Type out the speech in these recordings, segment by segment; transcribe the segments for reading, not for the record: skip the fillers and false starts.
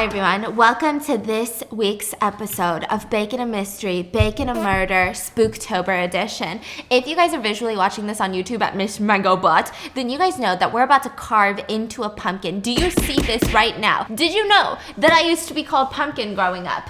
Hi everyone, welcome to this week's episode of Bacon a Mystery, Bacon a Murder, Spooktober edition. If you guys are visually watching this on YouTube at MissMangoButt, then you guys know that we're about to carve into a pumpkin. Do you see this right now? Did you know that I used to be called Pumpkin growing up?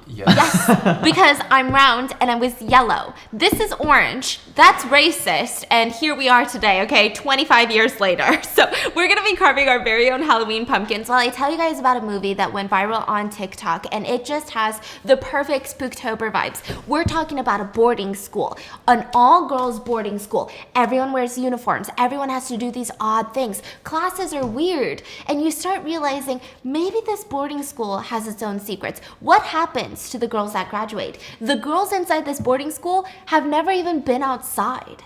Yes, because I'm round and I was yellow. This is orange. That's racist. And here we are today, okay, 25 years later. So we're gonna be carving our very own Halloween pumpkins while I tell you guys about a movie that went viral on TikTok, and it just has the perfect Spooktober vibes. We're talking about a boarding school, an all-girls boarding school. Everyone wears uniforms. Everyone has to do these odd things. Classes are weird, and you start realizing maybe this boarding school has its own secrets. What happens to the girls that graduate? The girls inside this boarding school have never even been outside.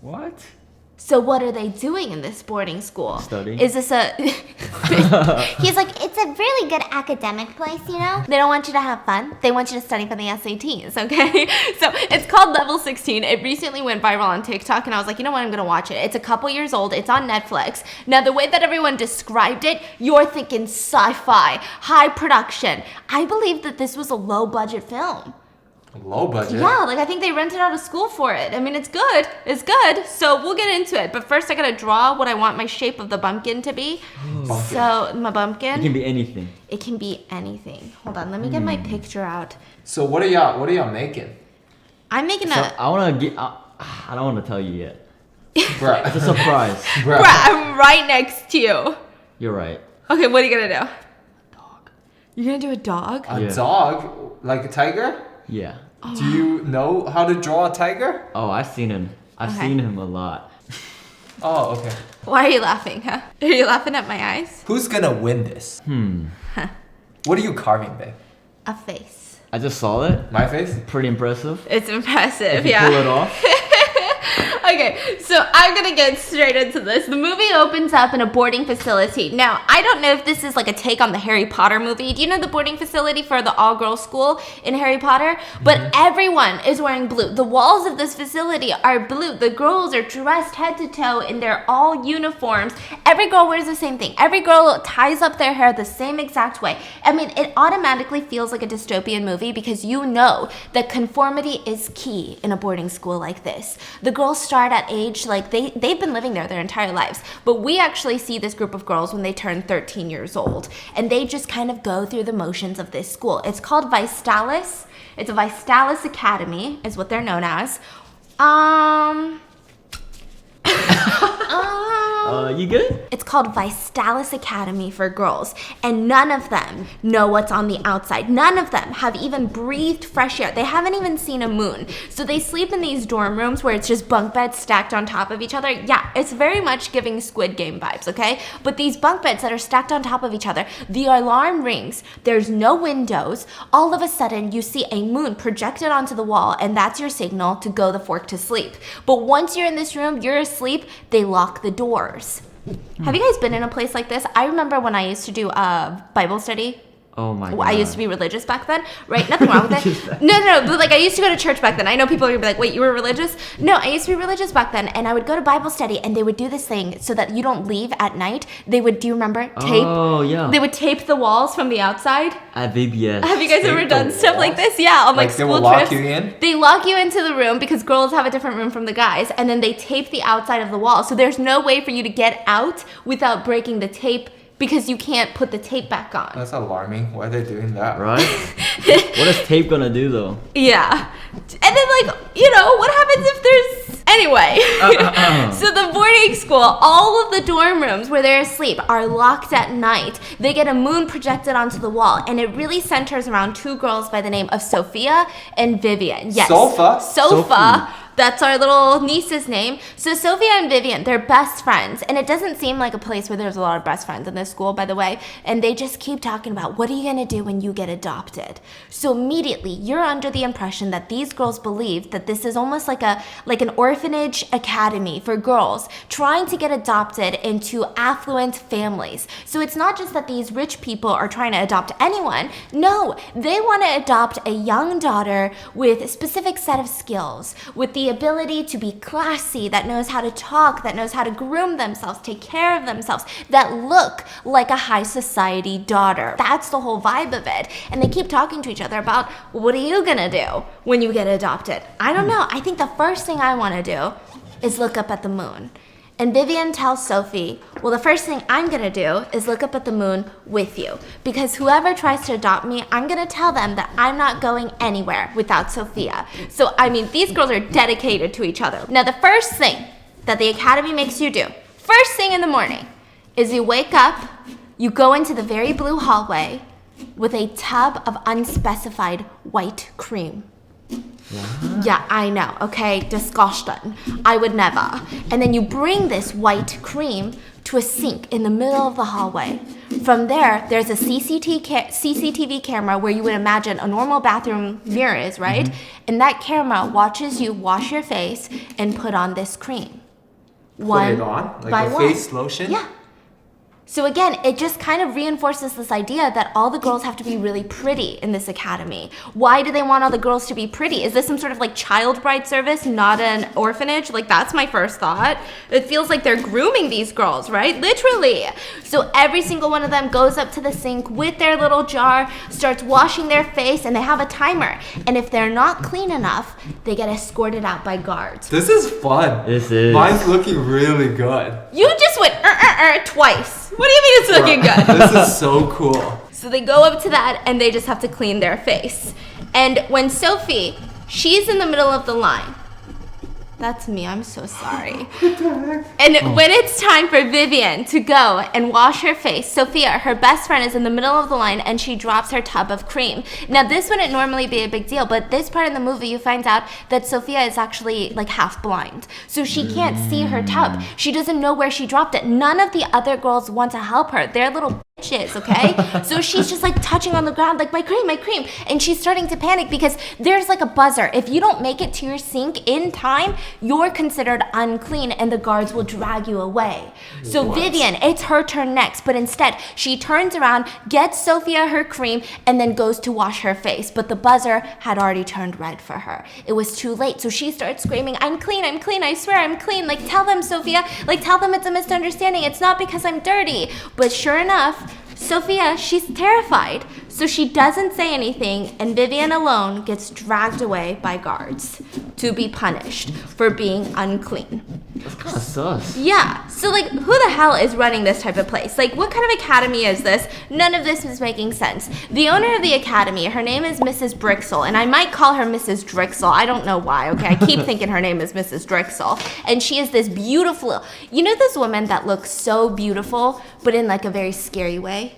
What? So what are they doing in this boarding school? Studying. Is this a... He's like, it's a really good academic place, you know? They don't want you to have fun. They want you to study for the SATs, okay? So it's called Level 16. It recently went viral on TikTok, and I was like, you know what? I'm going to watch it. It's a couple years old. It's on Netflix. Now, the way that everyone described it, you're thinking sci-fi, high production. I believe that this was a low-budget film. Low budget? Yeah, like I think they rented out a school for it. I mean, it's good. It's good. So we'll get into it. But first I gotta draw what I want my shape of the bumpkin to be. Pumpkin. So my bumpkin. It can be anything. It can be anything. Hold on, let me get my picture out. So what are y'all making? I'm making So I wanna get. I don't wanna tell you yet. Bruh. It's a surprise. Bruh, I'm right next to you. You're right. Okay, what are you gonna do? Dog. You're gonna do a dog? A Yeah. dog? Like a tiger? Yeah. Oh, Do you know how to draw a tiger? Oh, I've seen him. I've Okay. seen him a lot. Oh, okay. Why are you laughing, huh? Are you laughing at my eyes? Who's gonna win this? What are you carving, babe? A face. I just saw it. My face? Pretty impressive. It's impressive, If you yeah. pull it off. Okay, so I'm gonna get straight into this. The movie opens up in a boarding facility. Now, I don't know if this is like a take on the Harry Potter movie. Do you know the boarding facility for the all-girls school in Harry Potter? But everyone is wearing blue. The walls of this facility are blue. The girls are dressed head to toe in their all uniforms. Every girl wears the same thing. Every girl ties up their hair the same exact way. I mean, it automatically feels like a dystopian movie because you know that conformity is key in a boarding school like this. The girls start at age, like they've been living there their entire lives, but we actually see this group of girls when they turn 13 years old, and they just kind of go through the motions of this school. It's called Vistalis. It's a Vistalis Academy is what they're known as. You good? It's called Vistalis Academy for girls, and none of them know what's on the outside. None of them have even breathed fresh air. They haven't even seen a moon. So they sleep in these dorm rooms where it's just bunk beds stacked on top of each other. Yeah, it's very much giving Squid Game vibes, okay? But these bunk beds that are stacked on top of each other, the alarm rings, there's no windows. All of a sudden, you see a moon projected onto the wall, and that's your signal to go the fork to sleep. But once you're in this room, you're asleep, they lock the doors. Have you guys been in a place like this? I remember when I used to do Bible study. Oh my god. I used to be religious back then, right? Nothing wrong with it. No, but like I used to go to church back then. I know people are gonna be like, wait, you were religious? No, I used to be religious back then, and I would go to Bible study, and they would do this thing so that you don't leave at night. They would, do you remember? Tape. Oh yeah. They would tape the walls from the outside. At VBS. Have you guys ever Tape done the stuff like walls? this? Yeah, on like They school will lock trips. you in? They lock you into the room because girls have a different room from the guys, and then they tape the outside of the wall. So there's no way for you to get out without breaking the tape because you can't put the tape back on. That's alarming. Why are they doing that? Right? What is tape gonna do though? Yeah. And then like, you know, what happens if there's... Anyway. So the boarding school, all of the dorm rooms where they're asleep are locked at night. They get a moon projected onto the wall, and it really centers around two girls by the name of Sophia and Vivian. Yes. Sofa? Sophia. That's our little niece's name. So Sophia and Vivian, they're best friends. And it doesn't seem like a place where there's a lot of best friends in this school, by the way. And they just keep talking about, what are you going to do when you get adopted? So immediately, you're under the impression that these girls believe that this is almost like an orphanage academy for girls trying to get adopted into affluent families. So it's not just that these rich people are trying to adopt anyone. No, they want to adopt a young daughter with a specific set of skills, with the ability to be classy, that knows how to talk, that knows how to groom themselves, take care of themselves, that look like a high society daughter. That's the whole vibe of it. And they keep talking to each other about, what are you gonna do when you get adopted? I don't know. I think the first thing I want to do is look up at the moon. And Vivian tells Sophie, well, the first thing I'm gonna do is look up at the moon with you, because whoever tries to adopt me, I'm gonna tell them that I'm not going anywhere without Sophia. So, I mean, these girls are dedicated to each other. Now, the first thing that the Academy makes you do, first thing in the morning, is you wake up, you go into the very blue hallway with a tub of unspecified white cream. What? Yeah, I know, okay? Disgusting. I would never. And then you bring this white cream to a sink in the middle of the hallway. From there, there's a CCTV camera where you would imagine a normal bathroom mirror is, right? Mm-hmm. And that camera watches you wash your face and put on this cream. Put it on? Like a face lotion? Yeah. So again, it just kind of reinforces this idea that all the girls have to be really pretty in this academy. Why do they want all the girls to be pretty? Is this some sort of like child bride service, not an orphanage? Like, that's my first thought. It feels like they're grooming these girls, right? Literally. So every single one of them goes up to the sink with their little jar, starts washing their face, and they have a timer. And if they're not clean enough, they get escorted out by guards. This is fun. This is. Mine's looking really good. You just went twice. What do you mean it's looking good? This is so cool. So they go up to that and they just have to clean their face. And when Sophie, she's in the middle of the line. That's me, I'm so sorry. And when it's time for Vivian to go and wash her face, Sophia, her best friend, is in the middle of the line and she drops her tub of cream. Now, this wouldn't normally be a big deal, but this part in the movie, you find out that Sophia is actually like half blind. So she can't see her tub. She doesn't know where she dropped it. None of the other girls want to help her. They're little bitches, okay? So she's just like touching on the ground like, my cream, my cream. And she's starting to panic because there's like a buzzer. If you don't make it to your sink in time, you're considered unclean and the guards will drag you away. So What? Vivian, it's her turn next, but instead she turns around, gets Sophia her cream, and then goes to wash her face. But the buzzer had already turned red for her. It was too late. So she starts screaming, I'm clean, I swear I'm clean. Like, tell them, Sophia, like, tell them it's a misunderstanding. It's not because I'm dirty. But sure enough, Sophia, she's terrified. So she doesn't say anything, and Vivian alone gets dragged away by guards to be punished for being unclean. That's kind of sus. Yeah, so like, who the hell is running this type of place? Like, what kind of academy is this? None of this is making sense. The owner of the academy, her name is Mrs. Drixel, and I might call her Mrs. Drixel. I don't know why, okay? I keep thinking her name is Mrs. Drixel. And she is this beautiful, you know this woman that looks so beautiful, but in like a very scary way?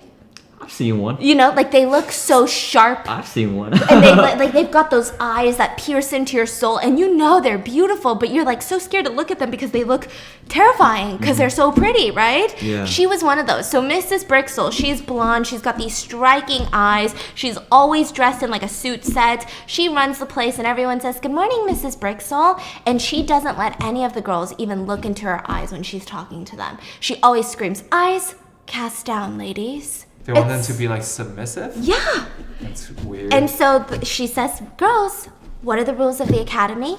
I've seen one. You know, like they look so sharp. I've seen one. And they've got those eyes that pierce into your soul, and you know they're beautiful, but you're like so scared to look at them because they look terrifying because they're so pretty, right? Yeah. She was one of those. So Mrs. Drixel, she's blonde, she's got these striking eyes, she's always dressed in like a suit set. She runs the place and everyone says, "Good morning, Mrs. Drixel," and she doesn't let any of the girls even look into her eyes when she's talking to them. She always screams, "Eyes cast down, ladies." They want them to be like submissive? Yeah. That's weird. And so she says, "Girls, what are the rules of the academy?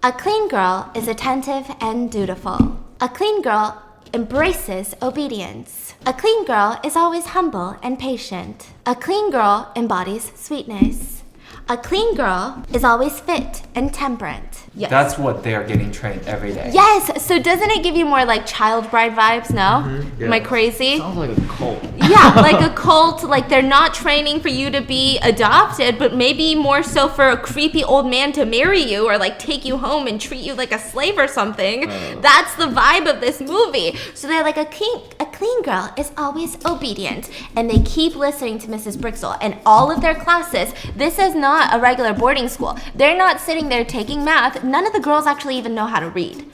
A clean girl is attentive and dutiful. A clean girl embraces obedience. A clean girl is always humble and patient. A clean girl embodies sweetness. A clean girl is always fit and temperate." Yes. That's what they are getting trained every day. Yes. So doesn't it give you more like child bride vibes? No? Yeah. Am I crazy? Sounds like a cult. Yeah, like a cult. Like they're not training for you to be adopted, but maybe more so for a creepy old man to marry you or like take you home and treat you like a slave or something. That's the vibe of this movie. So they're like, a clean girl is always obedient, and they keep listening to Mrs. Drixel. And all of their classes, this is not a regular boarding school. They're not sitting there taking math. None of the girls actually even know how to read.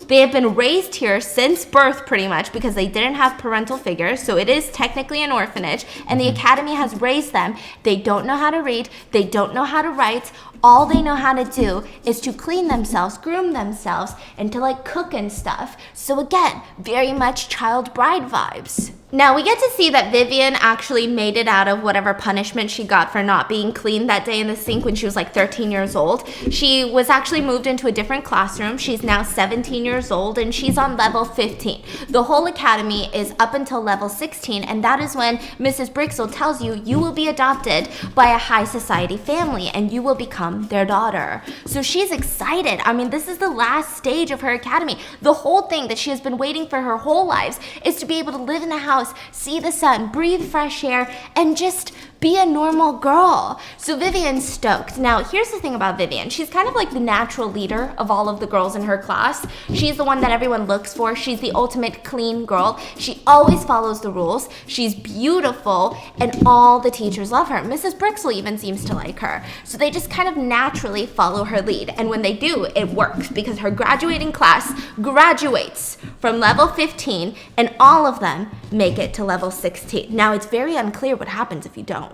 They have been raised here since birth pretty much because they didn't have parental figures, so it is technically an orphanage, and the academy has raised them. They don't know how to read, they don't know how to write. All they know how to do is to clean themselves, groom themselves, and to like cook and stuff. So again, very much child bride vibes. Now we get to see that Vivian actually made it out of whatever punishment she got for not being clean that day in the sink when she was like 13 years old. She was actually moved into a different classroom. She's now 17 years old and she's on level 15. The whole academy is up until level 16, and that is when Mrs. Brixel tells you you will be adopted by a high society family and you will become their daughter. So she's excited. I mean, this is the last stage of her academy. The whole thing that she has been waiting for her whole lives is to be able to live in a house, see the sun, breathe fresh air, and just be a normal girl. So Vivian's stoked. Now, here's the thing about Vivian. She's kind of like the natural leader of all of the girls in her class. She's the one that everyone looks for. She's the ultimate clean girl. She always follows the rules. She's beautiful, and all the teachers love her. Mrs. Brixel even seems to like her. So they just kind of naturally follow her lead. And when they do, it works because her graduating class graduates from level 15, and all of them make it to level 16. Now, it's very unclear what happens if you don't.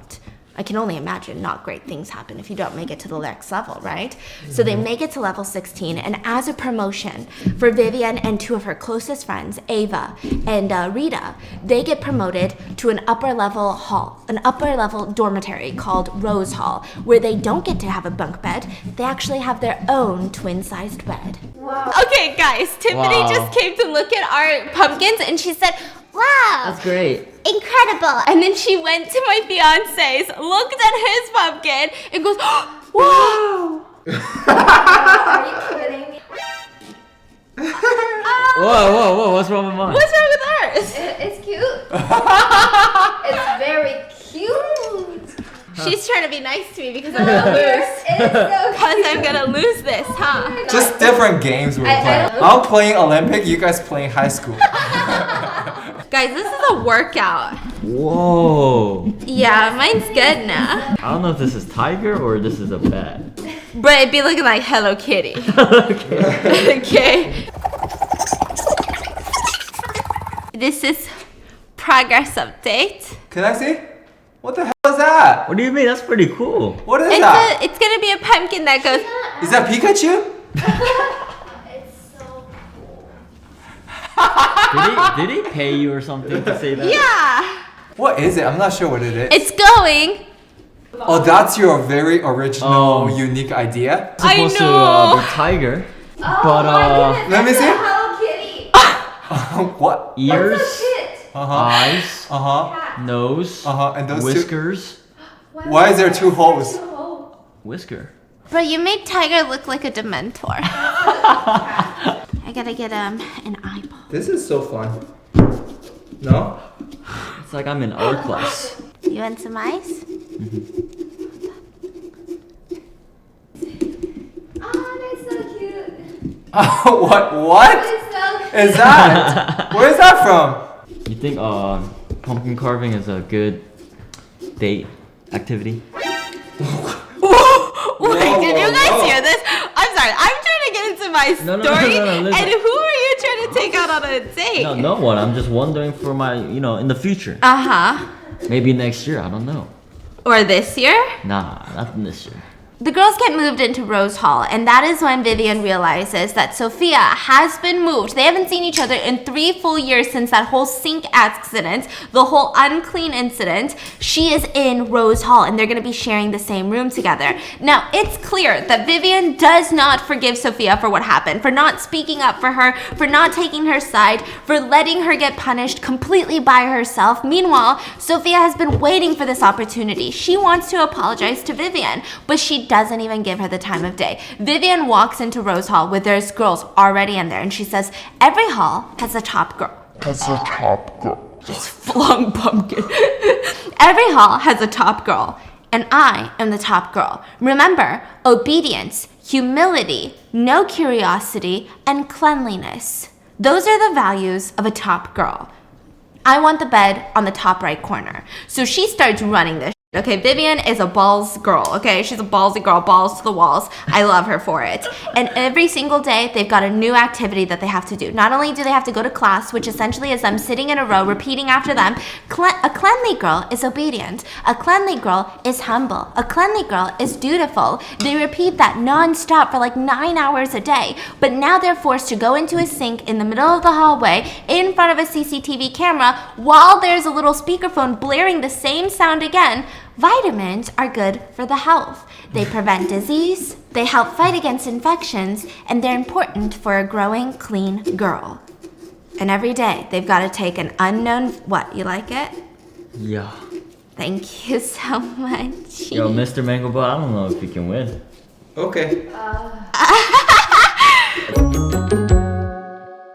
I can only imagine not great things happen if you don't make it to the next level, right? So they make it to level 16, and as a promotion for Vivian and two of her closest friends, Ava and Rita, they get promoted to an upper level hall, an upper level dormitory called Rose Hall, where they don't get to have a bunk bed. They actually have their own twin-sized bed. Wow. Okay, guys, Tiffany just came to look at our pumpkins, and she said, Wow. That's great. Incredible. and then she went to my fiance's, looked at his pumpkin, and goes, wow. Are you kidding me? Whoa, what's wrong with mine? What's wrong with hers? It's cute. It's very cute. She's trying to be nice to me because I'm gonna lose. It's so Because I'm gonna lose this, huh? Just different games we're playing. I'm playing Olympic, you guys playing high school. Guys, this is a workout. Whoa. Yeah, mine's good now. I don't know if this is tiger or this is a bat. But it'd be looking like Hello Kitty. Okay. Okay. This is progress update. Can I see? What the hell is that? What do you mean? That's pretty cool. What is that? It's gonna be a pumpkin that goes. Is that Pikachu? It's so cool. Did he pay you or something to say that? Yeah. What is it? I'm not sure what it is. It's going. Oh, that's your very original, Oh. unique idea? It's supposed I to know. be tiger, Oh but my goodness, let me that's see. a Hello Kitty. What? ears, That's so cute. Uh-huh. eyes, Uh-huh. nose, Uh-huh. And those whiskers, Why is there two holes? whisker. Bro, you made Tiger look like a Dementor. I gotta get an eyeball. This is so fun. No? It's like I'm in art class. You want some ice? Oh, that's so cute. What It's so cute. is that? Where is that from? You think pumpkin carving is a good date activity? Wait, did you guys whoa. hear this? I'm sorry. I'm trying to get into my No, story. listen. And who are you trying to take out on a date? No one. I'm just wondering for my, in the future. Uh-huh. Maybe next year. I don't know. Or this year? Nah, not this year. The girls get moved into Rose Hall, and that is when Vivian realizes that Sophia has been moved. They haven't seen each other in 3 full years since that whole sink accident, the whole unclean incident. She is in Rose Hall, and they're going to be sharing the same room together. Now, it's clear that Vivian does not forgive Sophia for what happened, for not speaking up for her, for not taking her side, for letting her get punished completely by herself. Meanwhile, Sophia has been waiting for this opportunity. She wants to apologize to Vivian, but she doesn't even give her the time of day. Vivian walks into Rose Hall with there's girls already in there, and she says, every hall has a top girl. Just flung pumpkin. Every hall has a top girl, and I am the top girl. Remember, obedience, humility, no curiosity, and cleanliness. Those are the values of a top girl. I want the bed on the top right corner. So she starts running this Okay, Vivian is a balls girl, okay? She's a ballsy girl, balls to the walls. I love her for it. And every single day, they've got a new activity that they have to do. Not only do they have to go to class, which essentially is them sitting in a row, repeating after them, a cleanly girl is obedient. A cleanly girl is humble. A cleanly girl is dutiful. They repeat that non-stop for like 9 hours a day. But now they're forced to go into a sink in the middle of the hallway, in front of a CCTV camera, while there's a little speakerphone blaring the same sound again. Vitamins are good for the health. They prevent disease, they help fight against infections, and they're important for a growing, clean girl. And every day, they've got to take an unknown... What, you like it? Yeah. Thank you so much. Yo, Mr. MangoButt, I don't know if you can win. Okay.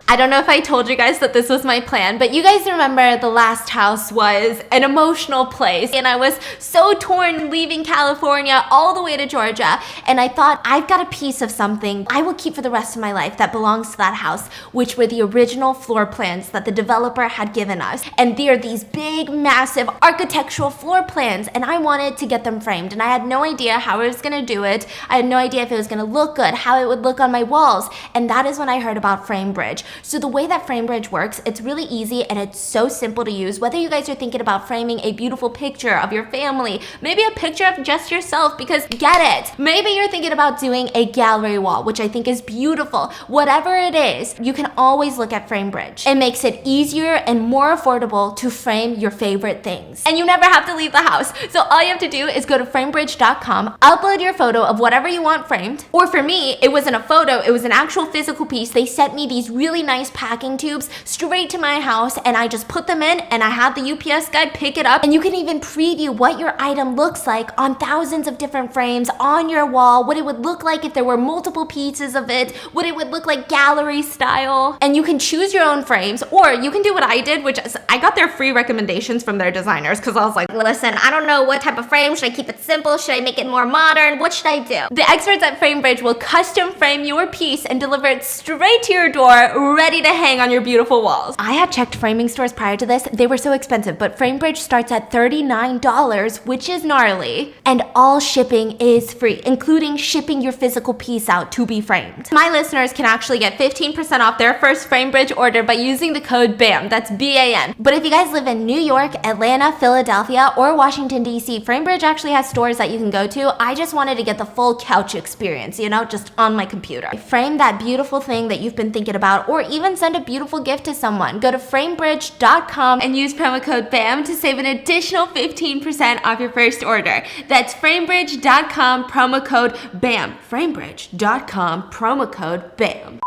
I don't know if I told you guys that this was my plan, but you guys remember the last house was an emotional place, and I was so torn leaving California all the way to Georgia, and I thought I've got a piece of something I will keep for the rest of my life that belongs to that house, which were the original floor plans that the developer had given us. And they are these big, massive architectural floor plans, and I wanted to get them framed, and I had no idea how I was gonna do it. I had no idea if it was gonna look good, how it would look on my walls, and that is when I heard about Framebridge. So the way that Framebridge works, it's really easy and it's so simple to use. Whether you guys are thinking about framing a beautiful picture of your family, maybe a picture of just yourself, because get it, maybe you're thinking about doing a gallery wall, which I think is beautiful. Whatever it is, you can always look at Framebridge. It makes it easier and more affordable to frame your favorite things. And you never have to leave the house. So all you have to do is go to framebridge.com, upload your photo of whatever you want framed. Or for me, it wasn't a photo, it was an actual physical piece. They sent me these really nice packing tubes straight to my house, and I just put them in, and I had the UPS guy pick it up, and you can even preview what your item looks like on thousands of different frames on your wall, what it would look like if there were multiple pieces of it, what it would look like gallery style. And you can choose your own frames, or you can do what I did, which is I got their free recommendations from their designers, because I was like, listen, I don't know what type of frame. Should I keep it simple? Should I make it more modern? What should I do? The experts at Framebridge will custom frame your piece and deliver it straight to your door, ready to hang on your beautiful walls. I had checked framing stores prior to this. They were so expensive, but Framebridge starts at $39, which is gnarly. And all shipping is free, including shipping your physical piece out to be framed. My listeners can actually get 15% off their first Framebridge order by using the code BAM, that's B-A-N. But if you guys live in New York, Atlanta, Philadelphia, or Washington, D.C., Framebridge actually has stores that you can go to. I just wanted to get the full couch experience, you know, just on my computer. Frame that beautiful thing that you've been thinking about, or even send a beautiful gift to someone. Go to framebridge.com and use promo code BAM to save an additional 15% off your first order. That's framebridge.com, promo code BAM. Framebridge.com, promo code BAM.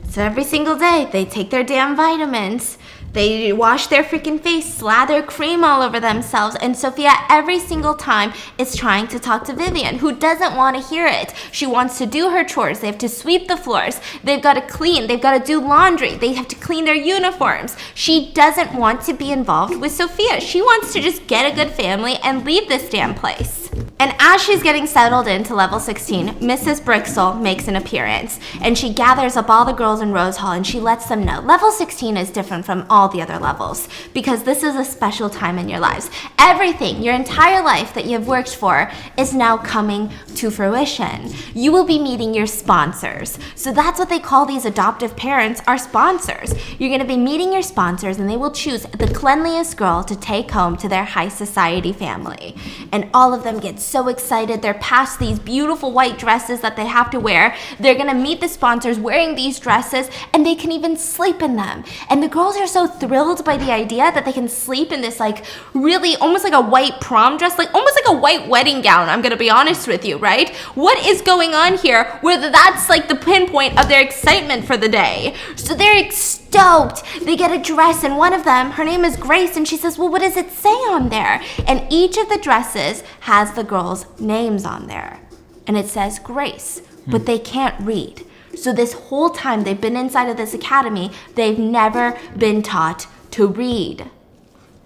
So every single day, they take their damn vitamins. They wash their freaking face, slather cream all over themselves, and Sophia every single time is trying to talk to Vivian, who doesn't want to hear it. She wants to do her chores. They have to sweep the floors. They've got to clean. They've got to do laundry. They have to clean their uniforms. She doesn't want to be involved with Sophia. She wants to just get a good family and leave this damn place. And as she's getting settled into level 16, Mrs. Brixel makes an appearance, and she gathers up all the girls in Rose Hall and she lets them know level 16 is different from all the other levels because this is a special time in your lives. Everything, your entire life that you have worked for is now coming to fruition. You will be meeting your sponsors. So that's what they call these adoptive parents, are sponsors. You're going to be meeting your sponsors, and they will choose the cleanliest girl to take home to their high society family. And all of them get so excited. They're past these beautiful white dresses that they have to wear. They're gonna meet the sponsors wearing these dresses, and they can even sleep in them. And the girls are so thrilled by the idea that they can sleep in this like really almost like a white prom dress, like almost like a white wedding gown. I'm gonna be honest with you, right? What is going on here where that's like the pinpoint of their excitement for the day? So they're stoked. They get a dress, and one of them, her name is Grace, and she says, well, what does it say on there? And each of the dresses has the girls' names on there. And it says Grace, but they can't read. So this whole time they've been inside of this academy, they've never been taught to read.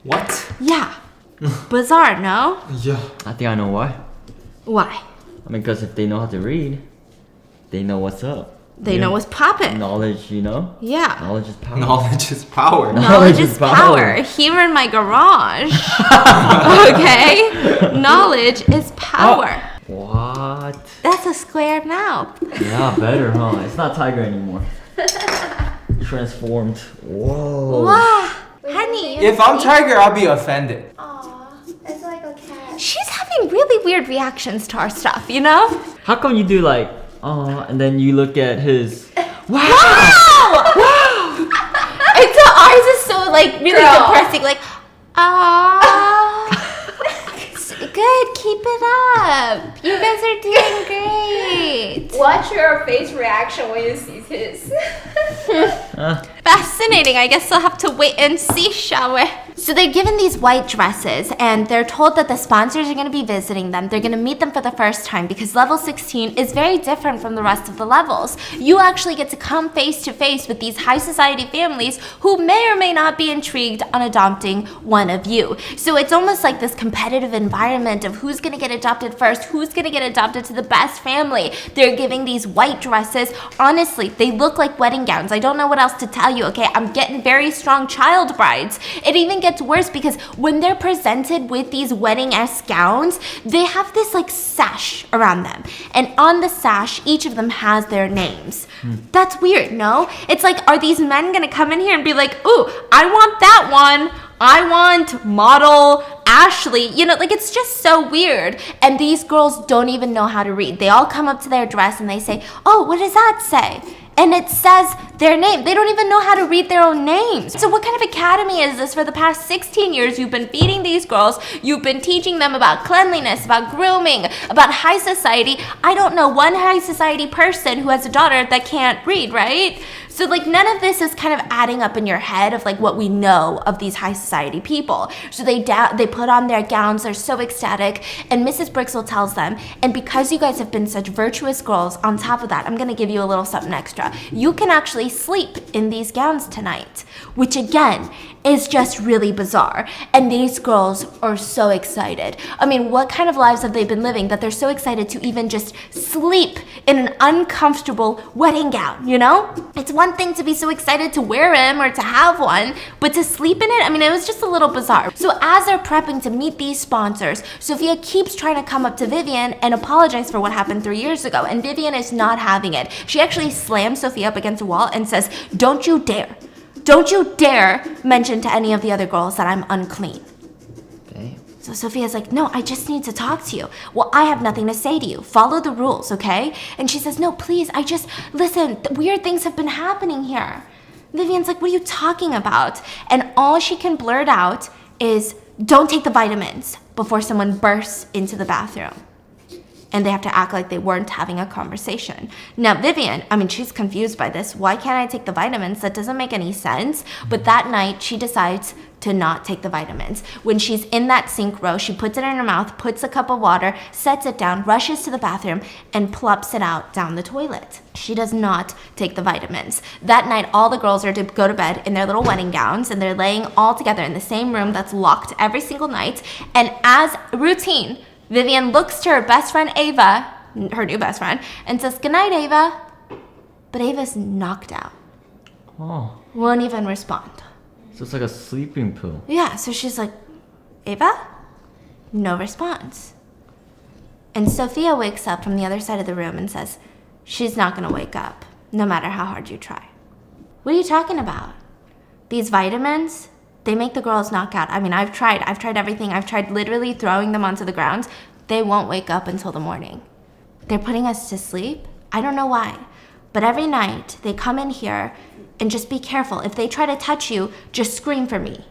What? Yeah. Bizarre, no? Yeah. I think I know why. Why? I mean, because if they know how to read, they know what's up. They know what's poppin'. Knowledge, you know? Yeah. Knowledge is power. Knowledge is power. Knowledge is power. Here in my garage. Okay? Knowledge is power. What? That's a square now. Yeah, better, huh? It's not tiger anymore. Transformed. Whoa. Wow. Honey, If I'm Tiger, I'll be offended. Aw, it's like a cat. she's having really weird reactions to our stuff, you know? How come you do like, and then you look at his, wow! Wow! And so ours is so like really depressing, like, good, keep it up. You guys are doing great. Watch your face reaction when you see his. Fascinating. I guess we'll have to wait and see, shall we? So they're given these white dresses and they're told that the sponsors are going to be visiting them. They're going to meet them for the first time because level 16 is very different from the rest of the levels. You actually get to come face to face with these high society families who may or may not be intrigued on adopting one of you. So it's almost like this competitive environment of who's going to get adopted first, who's going to get adopted to the best family. They're giving these white dresses. Honestly, they look like wedding gowns. I don't know what else to tell you, okay? I'm getting very strong child brides. It even gets worse because when they're presented with these wedding-esque gowns, they have this like sash around them. And on the sash, each of them has their names. That's weird, no? It's like, are these men gonna come in here and be like, ooh, I want that one. I want model Ashley. You know, like it's just so weird. And these girls don't even know how to read. They all come up to their dress and they say, oh, what does that say? And it says their name. They don't even know how to read their own names. So what kind of academy is this? For the past 16 years, you've been feeding these girls. You've been teaching them about cleanliness, about grooming, about high society. I don't know one high society person who has a daughter that can't read, right? So like none of this is kind of adding up in your head of like what we know of these high society people. So they put on their gowns, they're so ecstatic, and Mrs. Brixel tells them, and because you guys have been such virtuous girls, on top of that, I'm gonna give you a little something extra. You can actually sleep in these gowns tonight, which again is just really bizarre. And these girls are so excited. I mean, what kind of lives have they been living that they're so excited to even just sleep in an uncomfortable wedding gown, you know? It's one thing to be so excited to wear them or to have one, but to sleep in it, I mean, it was just a little bizarre. So as they're prepping to meet these sponsors, Sophia keeps trying to come up to Vivian and apologize for what happened 3 years ago, and Vivian is not having it. She actually slams Sophia up against a wall and says, don't you dare mention to any of the other girls that I'm unclean. Damn. So Sophia's like, no, I just need to talk to you. Well, I have nothing to say to you. Follow the rules, okay? And she says, no, please, listen, weird things have been happening here. Vivian's like, what are you talking about? And all she can blurt out is, don't take the vitamins before someone bursts into the bathroom. And they have to act like they weren't having a conversation. Now, Vivian, I mean, she's confused by this. Why can't I take the vitamins? That doesn't make any sense. But that night, she decides to not take the vitamins. When she's in that sink row, she puts it in her mouth, puts a cup of water, sets it down, rushes to the bathroom, and plops it out down the toilet. She does not take the vitamins. That night, all the girls are to go to bed in their little wedding gowns, and they're laying all together in the same room that's locked every single night. And as routine, Vivian looks to her best friend Ava, her new best friend, and says, good night, Ava. But Ava's knocked out. Oh. Won't even respond. So it's like a sleeping pill. Yeah, so she's like, Ava? No response. And Sophia wakes up from the other side of the room and says, she's not going to wake up, no matter how hard you try. What are you talking about? These vitamins? They make the girls knock out. I mean, I've tried everything. I've tried literally throwing them onto the ground. They won't wake up until the morning. They're putting us to sleep. I don't know why. But every night they come in here and just be careful. If they try to touch you, just scream for me.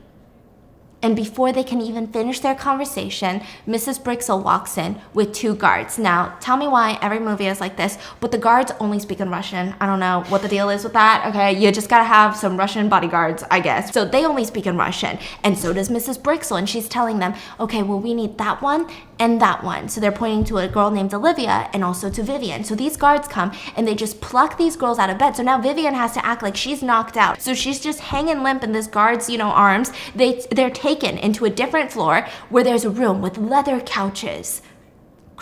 And before they can even finish their conversation, Mrs. Brixel walks in with 2 guards. Now, tell me why every movie is like this, but the guards only speak in Russian. I don't know what the deal is with that, okay? You just gotta have some Russian bodyguards, I guess. So they only speak in Russian, and so does Mrs. Brixel, and she's telling them, okay, well, we need that one and that one. So they're pointing to a girl named Olivia and also to Vivian. So these guards come, and they just pluck these girls out of bed. So now Vivian has to act like she's knocked out. So she's just hanging limp in this guard's, arms. They're taken into a different floor where there's a room with leather couches,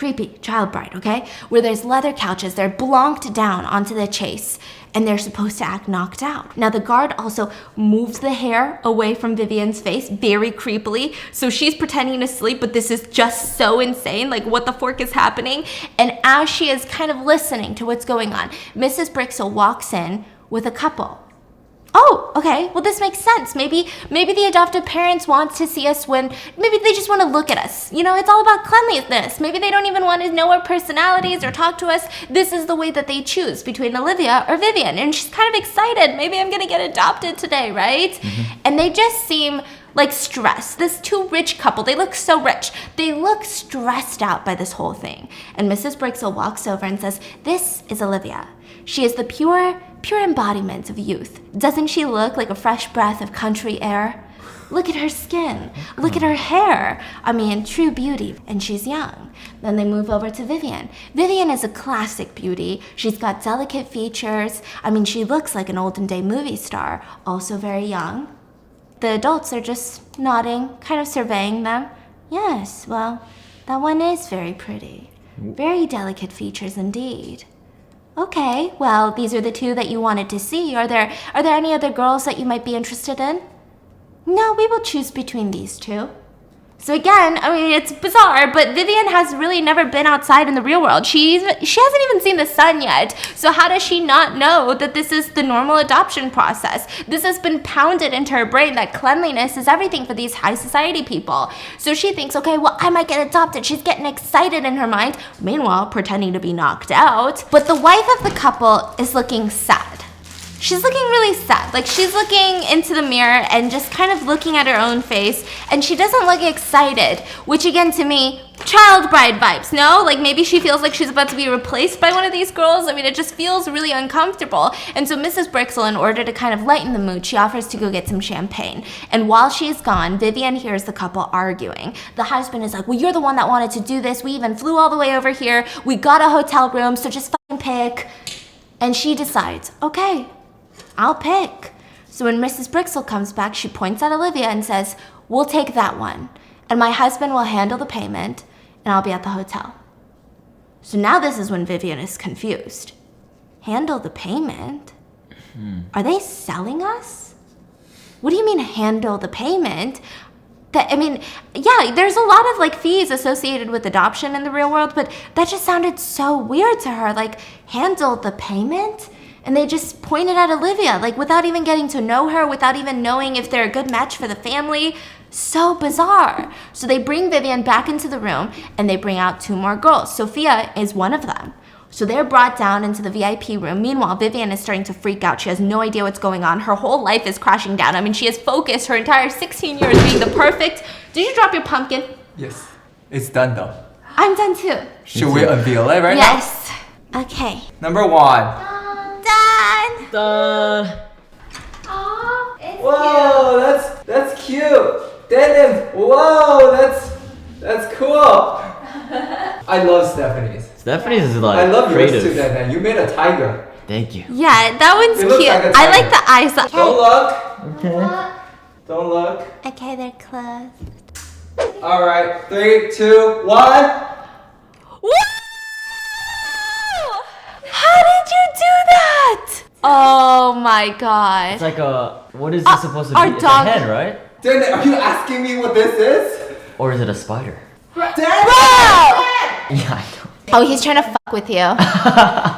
creepy child bride, okay? Where there's leather couches, they're blonked down onto the chase, and they're supposed to act knocked out. Now the guard also moves the hair away from Vivian's face very creepily, so she's pretending to sleep, but this is just so insane, like what the fork is happening? And as she is kind of listening to what's going on, Mrs. Brixel walks in with a couple. Oh, okay, well this makes sense. Maybe the adoptive parents want to see us when, maybe they just want to look at us. You know, it's all about cleanliness. Maybe they don't even want to know our personalities or talk to us. This is the way that they choose between Olivia or Vivian. And she's kind of excited. Maybe I'm going to get adopted today, right? And they just seem like stressed. This two rich couple, they look so rich. They look stressed out by this whole thing. And Mrs. Brixel walks over and says, this is Olivia. She is the pure embodiment of youth. Doesn't she look like a fresh breath of country air? Look at her skin. Look at her hair. I mean, true beauty. And she's young. Then they move over to Vivian. Vivian is a classic beauty. She's got delicate features. I mean, she looks like an olden day movie star. Also very young. The adults are just nodding, kind of surveying them. Yes, well, that one is very pretty. Very delicate features indeed. Okay, well, these are the two that you wanted to see. Are there any other girls that you might be interested in? No, we will choose between these two. So again, I mean, it's bizarre, but Vivian has really never been outside in the real world. She hasn't even seen the sun yet. So how does she not know that this is the normal adoption process? This has been pounded into her brain that cleanliness is everything for these high society people. So she thinks, okay, well, I might get adopted. She's getting excited in her mind, meanwhile pretending to be knocked out. But the wife of the couple is looking sad. She's looking really sad. Like, she's looking into the mirror and just kind of looking at her own face, and she doesn't look excited, which again, to me, child bride vibes, no? Like, maybe she feels like she's about to be replaced by one of these girls. I mean, it just feels really uncomfortable. And so Mrs. Brixel, in order to kind of lighten the mood, she offers to go get some champagne. And while she's gone, Vivian hears the couple arguing. The husband is like, well, you're the one that wanted to do this. We even flew all the way over here. We got a hotel room, so just fucking pick. And she decides, okay, I'll pick. So when Mrs. Brixel comes back, she points at Olivia and says, we'll take that one. And my husband will handle the payment, and I'll be at the hotel. So now this is when Vivian is confused. Handle the payment? Are they selling us? What do you mean handle the payment? Yeah, there's a lot of like fees associated with adoption in the real world, but that just sounded so weird to her. Like, handle the payment? And they just pointed at Olivia, like without even getting to know her, without even knowing if they're a good match for the family. So bizarre. So they bring Vivian back into the room and they bring out two more girls. Sophia is one of them. So they're brought down into the VIP room. Meanwhile, Vivian is starting to freak out. She has no idea what's going on. Her whole life is crashing down. I mean, she has focused her entire 16 years being the perfect... Did you drop your pumpkin? Yes. It's done though. I'm done too. Should we unveil it right now? Yes. Okay. Number 1. Done. Done. Aw, it's Whoa, that's cute. Denim. Whoa, that's cool. I love Stephanie's. Stephanie's is like I love creative. yours too, Denim. You made a tiger. Thank you. Yeah, that one's It looks cute. like a I like tiger. the eyes. Don't look. Okay. Don't look. Okay, they're closed. All right, 3, 2, 1. Woo! How did you do that? Oh my god. It's like what is this supposed to be? our It's dog- a hen, right? Denim, are you asking me what this is? Or is it a spider? Denim! Yeah, I know. Oh, he's trying to fuck with you.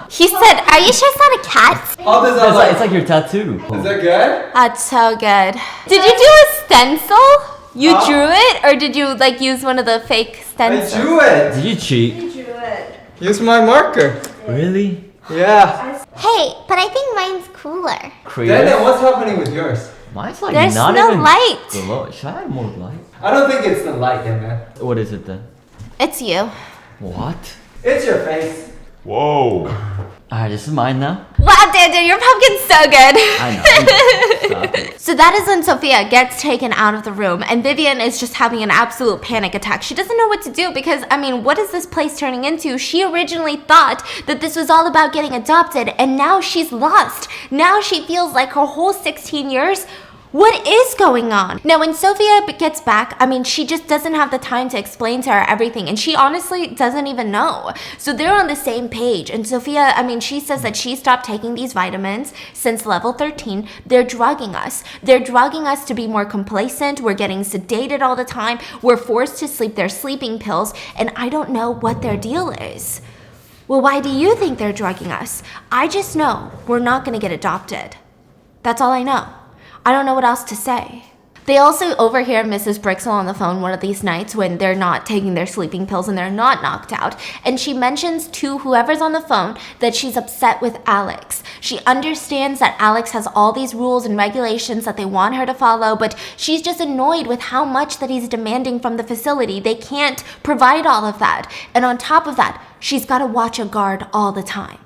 He said, are you sure it's not a cat? How does that It's look? like, it's like your tattoo. Is that good? That's so good. Did you do a stencil? You Huh? drew it? Or did you like use one of the fake I stencils? drew it. Did you cheat? You drew it. Use my marker. Really? Yeah. Hey, but I think mine's cooler. Creative? Denim, what's happening with yours? Mine's like There's not no even light. glow. Should I have more light? I don't think it's the light, man. What is it then? It's you. What? It's your face. Whoa. Alright, this is mine now. Wow, Daniel, your pumpkin's so good. I know. Stop it. So that is when Sophia gets taken out of the room and Vivian is just having an absolute panic attack. She doesn't know what to do because, I mean, what is this place turning into? She originally thought that this was all about getting adopted and now she's lost. Now she feels like her whole 16 years What is going on? Now, when Sophia gets back, I mean, she just doesn't have the time to explain to her everything, and she honestly doesn't even know. So they're on the same page, and Sophia, I mean, she says that she stopped taking these vitamins since level 13. They're drugging us. They're drugging us to be more complacent. We're getting sedated all the time. We're forced to sleep their sleeping pills, and I don't know what their deal is. Well, why do you think they're drugging us? I just know we're not going to get adopted. That's all I know. I don't know what else to say. They also overhear Mrs. Brixel on the phone one of these nights when they're not taking their sleeping pills and they're not knocked out. And she mentions to whoever's on the phone that she's upset with Alex. She understands that Alex has all these rules and regulations that they want her to follow, but she's just annoyed with how much that he's demanding from the facility. They can't provide all of that. And on top of that, she's got to watch a guard all the time.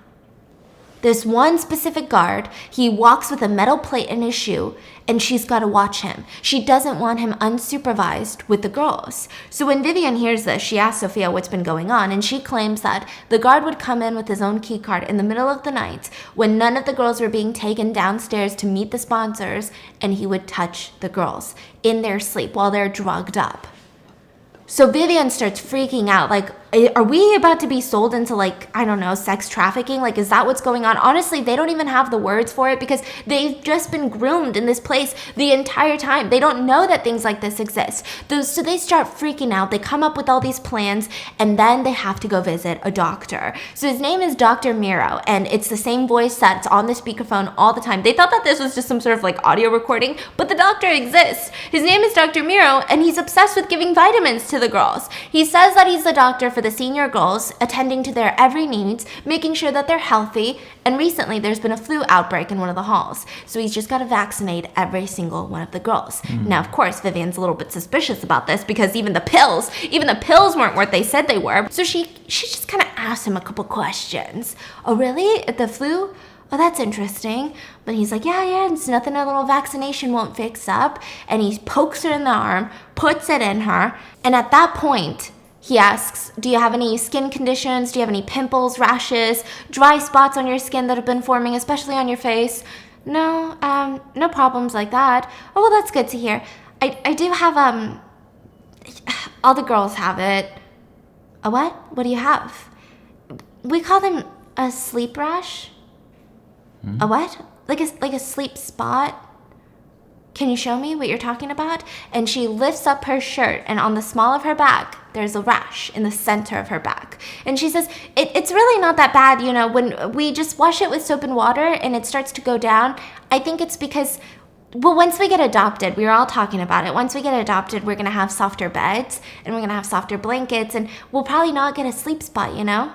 This one specific guard, he walks with a metal plate in his shoe, and she's got to watch him. She doesn't want him unsupervised with the girls. So when Vivian hears this, she asks Sophia what's been going on, and she claims that the guard would come in with his own key card in the middle of the night when none of the girls were being taken downstairs to meet the sponsors, and he would touch the girls in their sleep while they're drugged up. So Vivian starts freaking out, like, are we about to be sold into, like, I don't know, sex trafficking? Like, is that what's going on? Honestly, they don't even have the words for it because they've just been groomed in this place the entire time. They don't know that things like this exist. So they start freaking out. They come up with all these plans, and then they have to go visit a doctor. So his name is Dr. Miro, and it's the same voice that's on the speakerphone all the time. They thought that this was just some sort of, like, audio recording, but the doctor exists. His name is Dr. Miro, and he's obsessed with giving vitamins to the girls. He says that he's the doctor for the senior girls, attending to their every needs, making sure that they're healthy, and recently there's been a flu outbreak in one of the halls, so he's just got to vaccinate every single one of the girls. Now, of course, Vivian's a little bit suspicious about this because even the pills weren't what they said they were, so she just kind of asked him a couple questions. Oh, really? The flu? Oh, that's interesting. But he's like, yeah, it's nothing a little vaccination won't fix up. And he pokes her in the arm, puts it in her. And at that point, he asks, do you have any skin conditions? Do you have any pimples, rashes, dry spots on your skin that have been forming, especially on your face? No, no problems like that. Oh, well, that's good to hear. I do have, all the girls have it. A what? What do you have? We call them a sleep rash. A what? Like a sleep spot? Can you show me what you're talking about? And she lifts up her shirt, and on the small of her back, there's a rash in the center of her back. And she says, it's really not that bad, you know, when we just wash it with soap and water and it starts to go down. I think it's because, well, once we get adopted, we were all talking about it. Once we get adopted, we're going to have softer beds, and we're going to have softer blankets, and we'll probably not get a sleep spot, you know?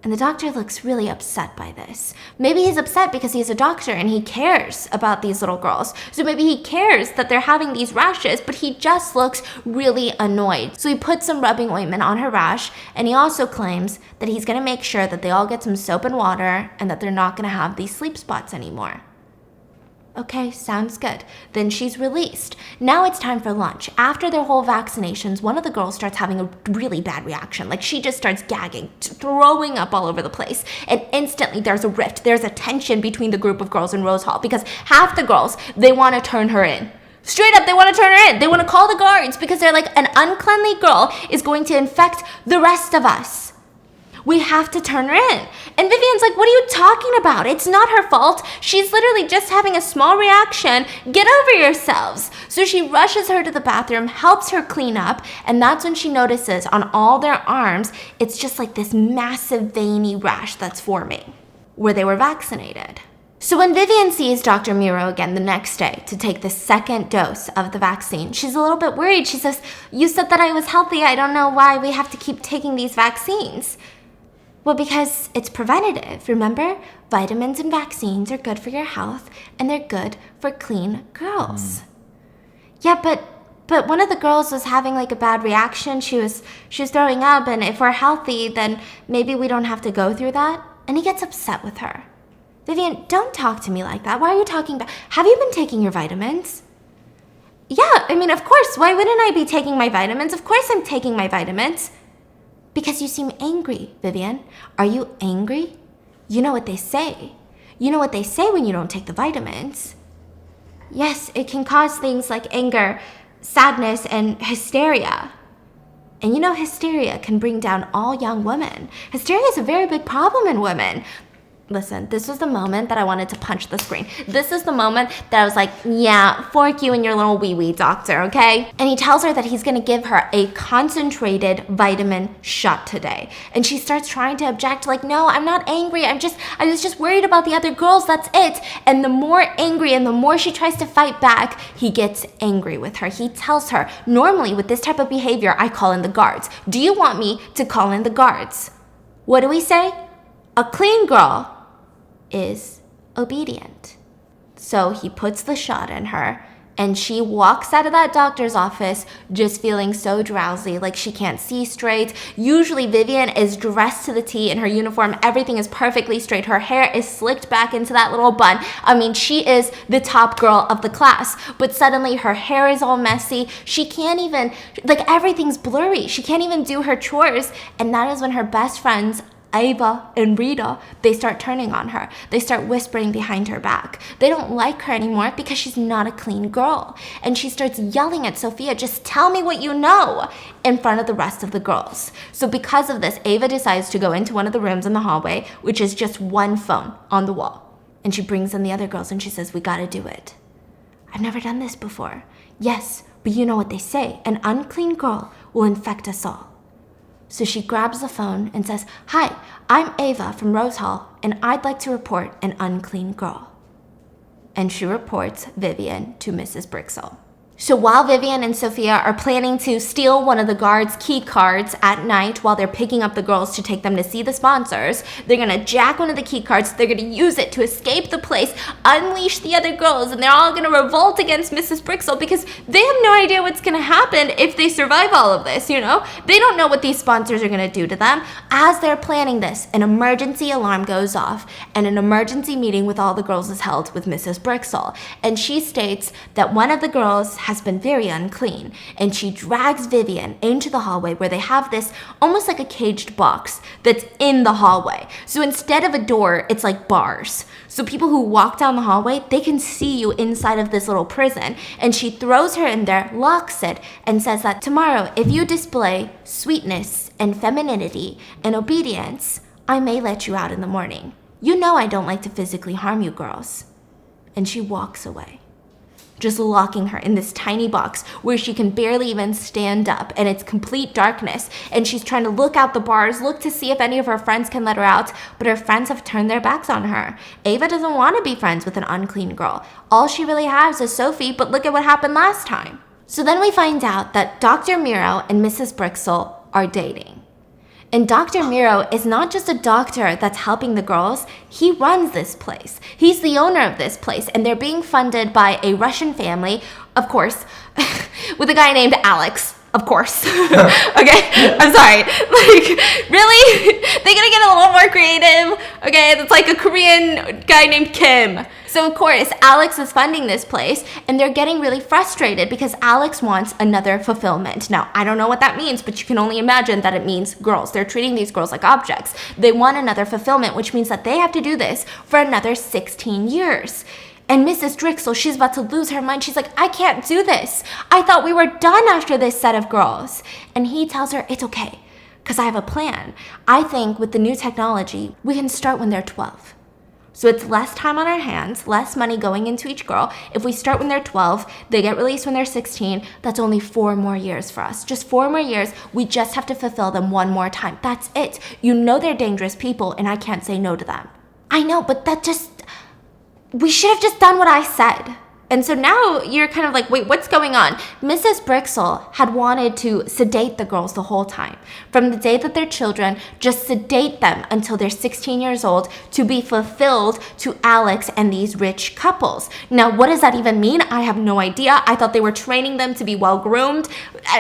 And the doctor looks really upset by this. Maybe he's upset because he's a doctor and he cares about these little girls. So maybe he cares that they're having these rashes, but he just looks really annoyed. So he puts some rubbing ointment on her rash, and he also claims that he's gonna make sure that they all get some soap and water and that they're not gonna have these sleep spots anymore. Okay, sounds good. Then she's released. Now it's time for lunch. After their whole vaccinations, one of the girls starts having a really bad reaction. Like, she just starts gagging, throwing up all over the place. And instantly there's a rift. There's a tension between the group of girls in Rose Hall because half the girls, they want to turn her in. Straight up, they want to turn her in. They want to call the guards because they're like, an uncleanly girl is going to infect the rest of us. We have to turn her in. And Vivian's like, what are you talking about? It's not her fault. She's literally just having a small reaction. Get over yourselves. So she rushes her to the bathroom, helps her clean up, and that's when she notices on all their arms, it's just like this massive veiny rash that's forming where they were vaccinated. So when Vivian sees Dr. Miro again the next day to take the second dose of the vaccine, she's a little bit worried. She says, you said that I was healthy. I don't know why we have to keep taking these vaccines. Well, because it's preventative, remember? Vitamins and vaccines are good for your health, and they're good for clean girls. Yeah, but one of the girls was having like a bad reaction. She was throwing up, and if we're healthy, then maybe we don't have to go through that. And he gets upset with her. Vivian, don't talk to me like that. Why are you talking about? Have you been taking your vitamins? Yeah, I mean, of course. Why wouldn't I be taking my vitamins? Of course I'm taking my vitamins. Because you seem angry, Vivian. Are you angry? You know what they say. You know what they say when you don't take the vitamins. yes, it can cause things like anger, sadness, and hysteria. And you know, hysteria can bring down all young women. Hysteria is a very big problem in women. Listen, this was the moment that I wanted to punch the screen. This is the moment that I was like, yeah, fork you and your little wee-wee, doctor, okay? And he tells her that he's gonna give her a concentrated vitamin shot today. And she starts trying to object, like, no, I'm not angry. I was just worried about the other girls, that's it. And the more angry and the more she tries to fight back, he gets angry with her. He tells her, normally with this type of behavior, I call in the guards. Do you want me to call in the guards? What do we say? A clean girl is obedient. So he puts the shot in her, and she walks out of that doctor's office just feeling so drowsy, like she can't see straight. Usually Vivian is dressed to the T in her uniform. Everything is perfectly straight. Her hair is slicked back into that little bun. I mean, she is the top girl of the class, but suddenly her hair is all messy. She can't even, like, everything's blurry. She can't even do her chores. And that is when her best friends, Ava and Rita, they start turning on her. They start whispering behind her back. They don't like her anymore because she's not a clean girl. And she starts yelling at Sophia, just tell me what you know, in front of the rest of the girls. So because of this, Ava decides to go into one of the rooms in the hallway, which is just one phone on the wall. And she brings in the other girls and she says, we gotta do it. I've never done this before. Yes, but you know what they say, an unclean girl will infect us all. So she grabs the phone and says, hi, I'm Ava from Rose Hall, and I'd like to report an unclean girl. And she reports Vivian to Mrs. Brixel. So while Vivian and Sophia are planning to steal one of the guards' key cards at night while they're picking up the girls to take them to see the sponsors, they're gonna jack one of the key cards, they're gonna use it to escape the place, unleash the other girls, and they're all gonna revolt against Mrs. Brixel because they have no idea what's gonna happen if they survive all of this, you know? They don't know what these sponsors are gonna do to them. As they're planning this, an emergency alarm goes off, and an emergency meeting with all the girls is held with Mrs. Brixel. And she states that one of the girls has been very unclean, and she drags Vivian into the hallway where they have this almost like a caged box that's in the hallway. So instead of a door, it's like bars. So people who walk down the hallway, they can see you inside of this little prison. And she throws her in there, locks it, and says that tomorrow, if you display sweetness and femininity and obedience, I may let you out in the morning. You know I don't like to physically harm you girls. And she walks away, just locking her in this tiny box where she can barely even stand up, and it's complete darkness, and she's trying to look out the bars, look to see if any of her friends can let her out, but her friends have turned their backs on her. Ava doesn't want to be friends with an unclean girl. All she really has is Sophie, but look at what happened last time. So then we find out that Dr. Miro and Mrs. Brixel are dating. And Dr. Miro is not just a doctor that's helping the girls, he runs this place. He's the owner of this place, and they're being funded by a Russian family, of course, with a guy named Alex, of course. Okay, I'm sorry. Like, really? They gotta get a little more creative, okay? It's like a Korean guy named Kim. So of course, Alex is funding this place, and they're getting really frustrated because Alex wants another fulfillment. Now, I don't know what that means, but you can only imagine that it means girls. They're treating these girls like objects. They want another fulfillment, which means that they have to do this for another 16 years. And Mrs. Drixel, she's about to lose her mind. She's like, I can't do this. I thought we were done after this set of girls. And he tells her, it's okay, because I have a plan. I think with the new technology, we can start when they're 12. So it's less time on our hands, less money going into each girl. If we start when they're 12, they get released when they're 16, that's only 4 more years for us. Just 4 more years, we just have to fulfill them one more time. That's it. You know they're dangerous people, and I can't say no to them. I know, but we should have just done what I said. And so now you're kind of like, wait, what's going on? Mrs. Brixel had wanted to sedate the girls the whole time. From the day that they're children, just sedate them until they're 16 years old to be fulfilled to Alex and these rich couples. Now, what does that even mean? I have no idea. I thought they were training them to be well-groomed.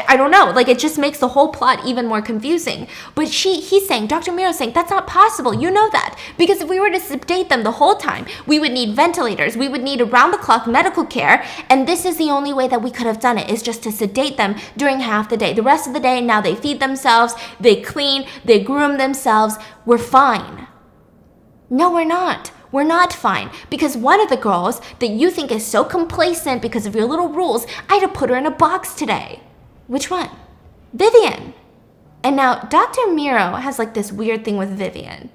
I don't know. Like, it just makes the whole plot even more confusing. But he's saying, Dr. Miro's saying, that's not possible. You know that. Because if we were to sedate them the whole time, we would need ventilators. We would need around-the-clock medical care, and this is the only way that we could have done it, is just to sedate them during half the day. The rest of the day, now they feed themselves, they clean, they groom themselves. We're fine. No, we're not. we're not fine. Because one of the girls that you think is so complacent because of your little rules, I had to put her in a box today. Which one? Vivian. And now Dr. Miro has like this weird thing with Vivian,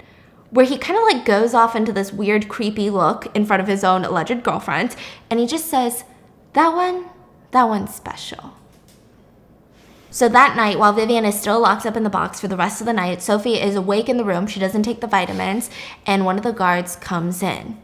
where he kind of like goes off into this weird creepy look in front of his own alleged girlfriend, and he just says, that one's special. So that night, while Vivian is still locked up in the box for the rest of the night, Sophie is awake in the room. She doesn't take the vitamins, and one of the guards comes in,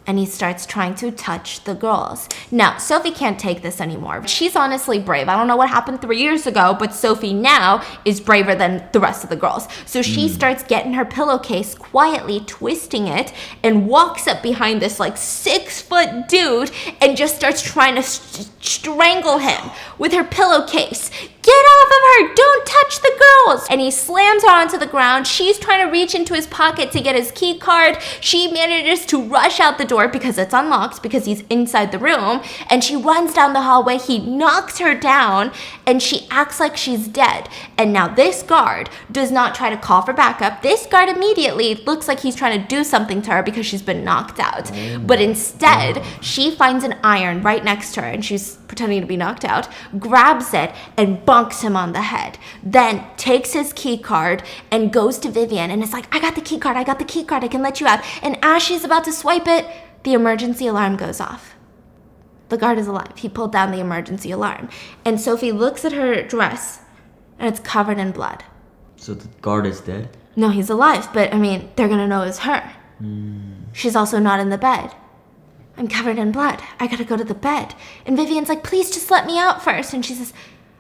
and he starts trying to touch the girls. Now, Sophie can't take this anymore. She's honestly brave. I don't know what happened 3 years ago, but Sophie now is braver than the rest of the girls. So she starts getting her pillowcase, quietly twisting it, and walks up behind this like 6-foot dude and just starts trying to strangle him with her pillowcase. Get off of her! Don't touch the girls! And he slams her onto the ground. She's trying to reach into his pocket to get his key card. She manages to rush out the door because it's unlocked, because he's inside the room. And she runs down the hallway. He knocks her down, and she acts like she's dead. And now this guard does not try to call for backup. This guard immediately looks like he's trying to do something to her because she's been knocked out. But instead, she finds an iron right next to her, and she's pretending to be knocked out, grabs it, and bonks him on the head. Then takes his key card and goes to Vivian and is like, I got the key card, I can let you out. And as she's about to swipe it, the emergency alarm goes off. The guard is alive. He pulled down the emergency alarm. And Sophie looks at her dress, and it's covered in blood. So the guard is dead? No, he's alive, but I mean, they're gonna know it's her. She's also not in the bed. I'm covered in blood. I gotta go to the bed. And Vivian's like, please just let me out first. And she says,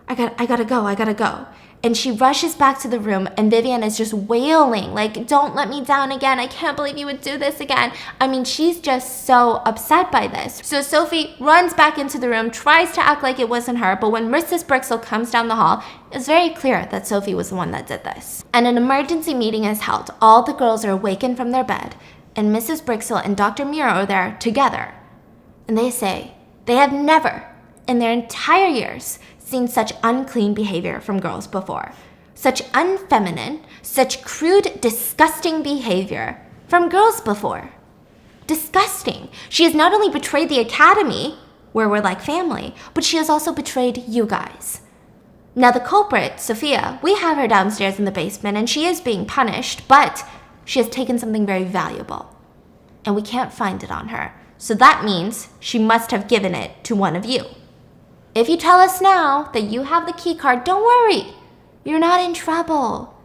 I gotta go. And she rushes back to the room, and Vivian is just wailing, like, don't let me down again. I can't believe you would do this again. I mean, she's just so upset by this. So Sophie runs back into the room, tries to act like it wasn't her, but when Mrs. Brixel comes down the hall, it's very clear that Sophie was the one that did this. And an emergency meeting is held. All the girls are awakened from their bed, and Mrs. Brixel and Dr. Miro are there together. And they say they have never, in their entire years, seen such unclean behavior from girls before. Such unfeminine, such crude, disgusting behavior from girls before. Disgusting. She has not only betrayed the academy, where we're like family, but she has also betrayed you guys. Now the culprit, Sophia, we have her downstairs in the basement, and she is being punished, but she has taken something very valuable, and we can't find it on her. So that means she must have given it to one of you. If you tell us now that you have the key card, don't worry. You're not in trouble.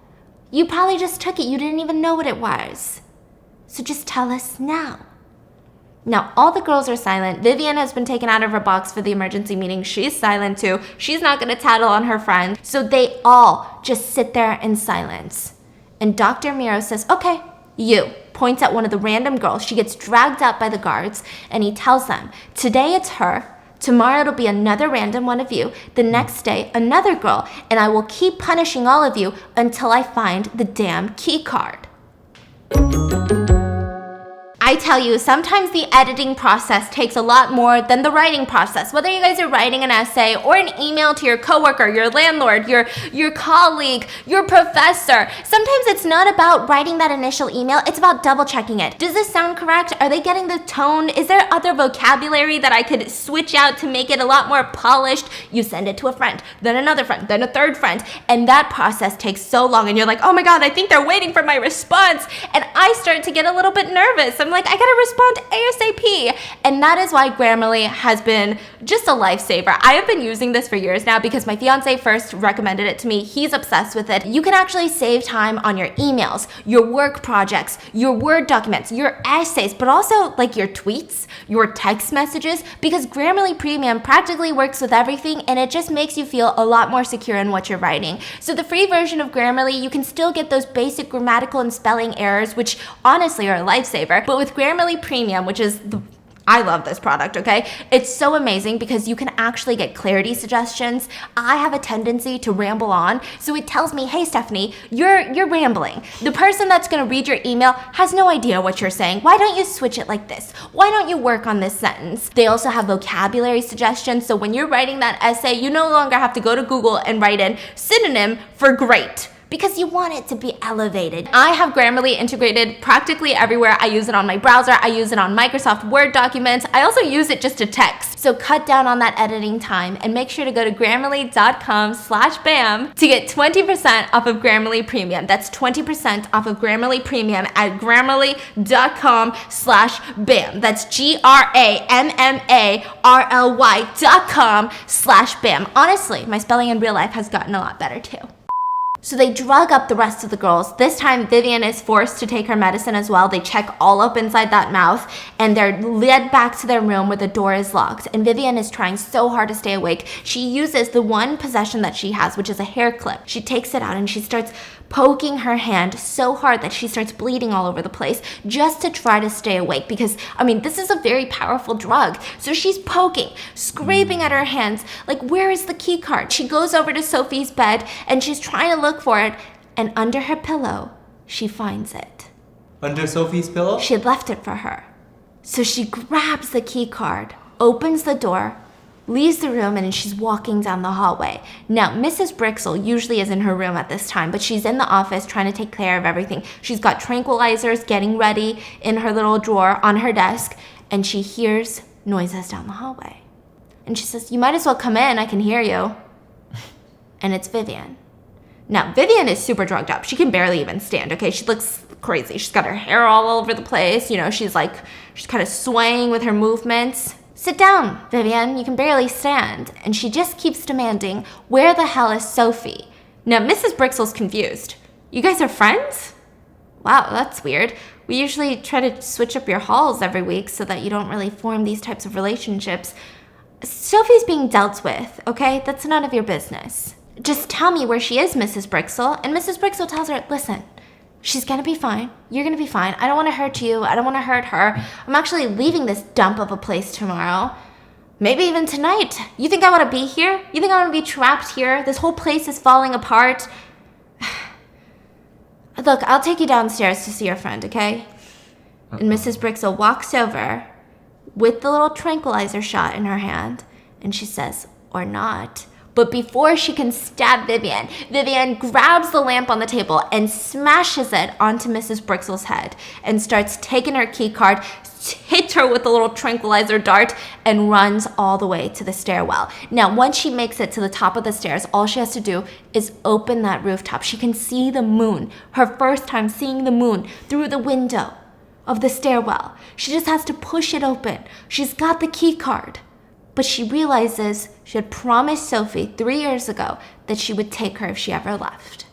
You probably just took it. You didn't even know what it was. So just tell us now. Now, all the girls are silent. Vivian has been taken out of her box for the emergency meeting. She's silent too. She's not going to tattle on her friend. So they all just sit there in silence. And Dr. Miro says, okay, you. Points at one of the random girls. She gets dragged out by the guards, and he tells them, today it's her. Tomorrow it'll be another random one of you. The next day, another girl. And I will keep punishing all of you until I find the damn key card. I tell you, sometimes the editing process takes a lot more than the writing process. Whether you guys are writing an essay or an email to your coworker, your landlord, your colleague, your professor, sometimes it's not about writing that initial email, it's about double checking it. Does this sound correct? Are they getting the tone? Is there other vocabulary that I could switch out to make it a lot more polished? You send it to a friend, then another friend, then a third friend, and that process takes so long, and you're like, oh my God, I think they're waiting for my response, and I start to get a little bit nervous. I'm like, I gotta respond ASAP. And that is why Grammarly has been just a lifesaver. I have been using this for years now because my fiance first recommended it to me. He's obsessed with it. You can actually save time on your emails, your work projects, your Word documents, your essays, but also like your tweets, your text messages, because Grammarly Premium practically works with everything, and it just makes you feel a lot more secure in what you're writing. So the free version of Grammarly, you can still get those basic grammatical and spelling errors, which honestly are a lifesaver, but with Grammarly Premium, which is I love this product, okay? It's so amazing because you can actually get clarity suggestions. I have a tendency to ramble on, so it tells me, hey, Stephanie, you're rambling. The person that's gonna read your email has no idea what you're saying. Why don't you switch it like this? Why don't you work on this sentence? They also have vocabulary suggestions, so when you're writing that essay, you no longer have to go to Google and write in synonym for great, because you want it to be elevated. I have Grammarly integrated practically everywhere. I use it on my browser. I use it on Microsoft Word documents. I also use it just to text. So cut down on that editing time and make sure to go to grammarly.com/bam to get 20% off of Grammarly Premium. That's 20% off of Grammarly Premium at grammarly.com/bam. That's grammarly.com/bam. Honestly, my spelling in real life has gotten a lot better too. So they drug up the rest of the girls. This time, Vivian is forced to take her medicine as well. They check all up inside that mouth, and they're led back to their room where the door is locked. And Vivian is trying so hard to stay awake. She uses the one possession that she has, which is a hair clip. She takes it out and she starts poking her hand so hard that she starts bleeding all over the place just to try to stay awake because, I mean, this is a very powerful drug. So she's poking, scraping at her hands, like, where is the key card? She goes over to Sophie's bed and she's trying to look for it, and under her pillow, she finds it. Under Sophie's pillow? She had left it for her. So she grabs the key card, opens the door, leaves the room, and she's walking down the hallway. Now, Mrs. Brixel usually is in her room at this time, but she's in the office trying to take care of everything. She's got tranquilizers getting ready in her little drawer on her desk, and she hears noises down the hallway. And she says, "You might as well come in, I can hear you." And it's Vivian. Now, Vivian is super drugged up. She can barely even stand, okay? She looks crazy. She's got her hair all over the place. You know, she's kind of swaying with her movements. "Sit down, Vivian, you can barely stand." And she just keeps demanding, "Where the hell is Sophie?" Now, Mrs. Brixel's confused. "You guys are friends? Wow, that's weird. We usually try to switch up your halls every week so that you don't really form these types of relationships. Sophie's being dealt with, okay? That's none of your business. Just tell me where she is, Mrs. Brixel." And Mrs. Brixel tells her, "Listen, she's gonna be fine. You're gonna be fine. I don't want to hurt you. I don't want to hurt her. I'm actually leaving this dump of a place tomorrow. Maybe even tonight. You think I want to be here? You think I want to be trapped here? This whole place is falling apart. Look, I'll take you downstairs to see your friend, okay?" And Mrs. Brixel walks over with the little tranquilizer shot in her hand, and she says, "Or not." But before she can stab Vivian, Vivian grabs the lamp on the table and smashes it onto Mrs. Brixel's head and starts taking her key card, hits her with a little tranquilizer dart, and runs all the way to the stairwell. Now, once she makes it to the top of the stairs, all she has to do is open that rooftop. She can see the moon, her first time seeing the moon through the window of the stairwell. She just has to push it open. She's got the key card. But she realizes she had promised Sophie 3 years ago that she would take her if she ever left.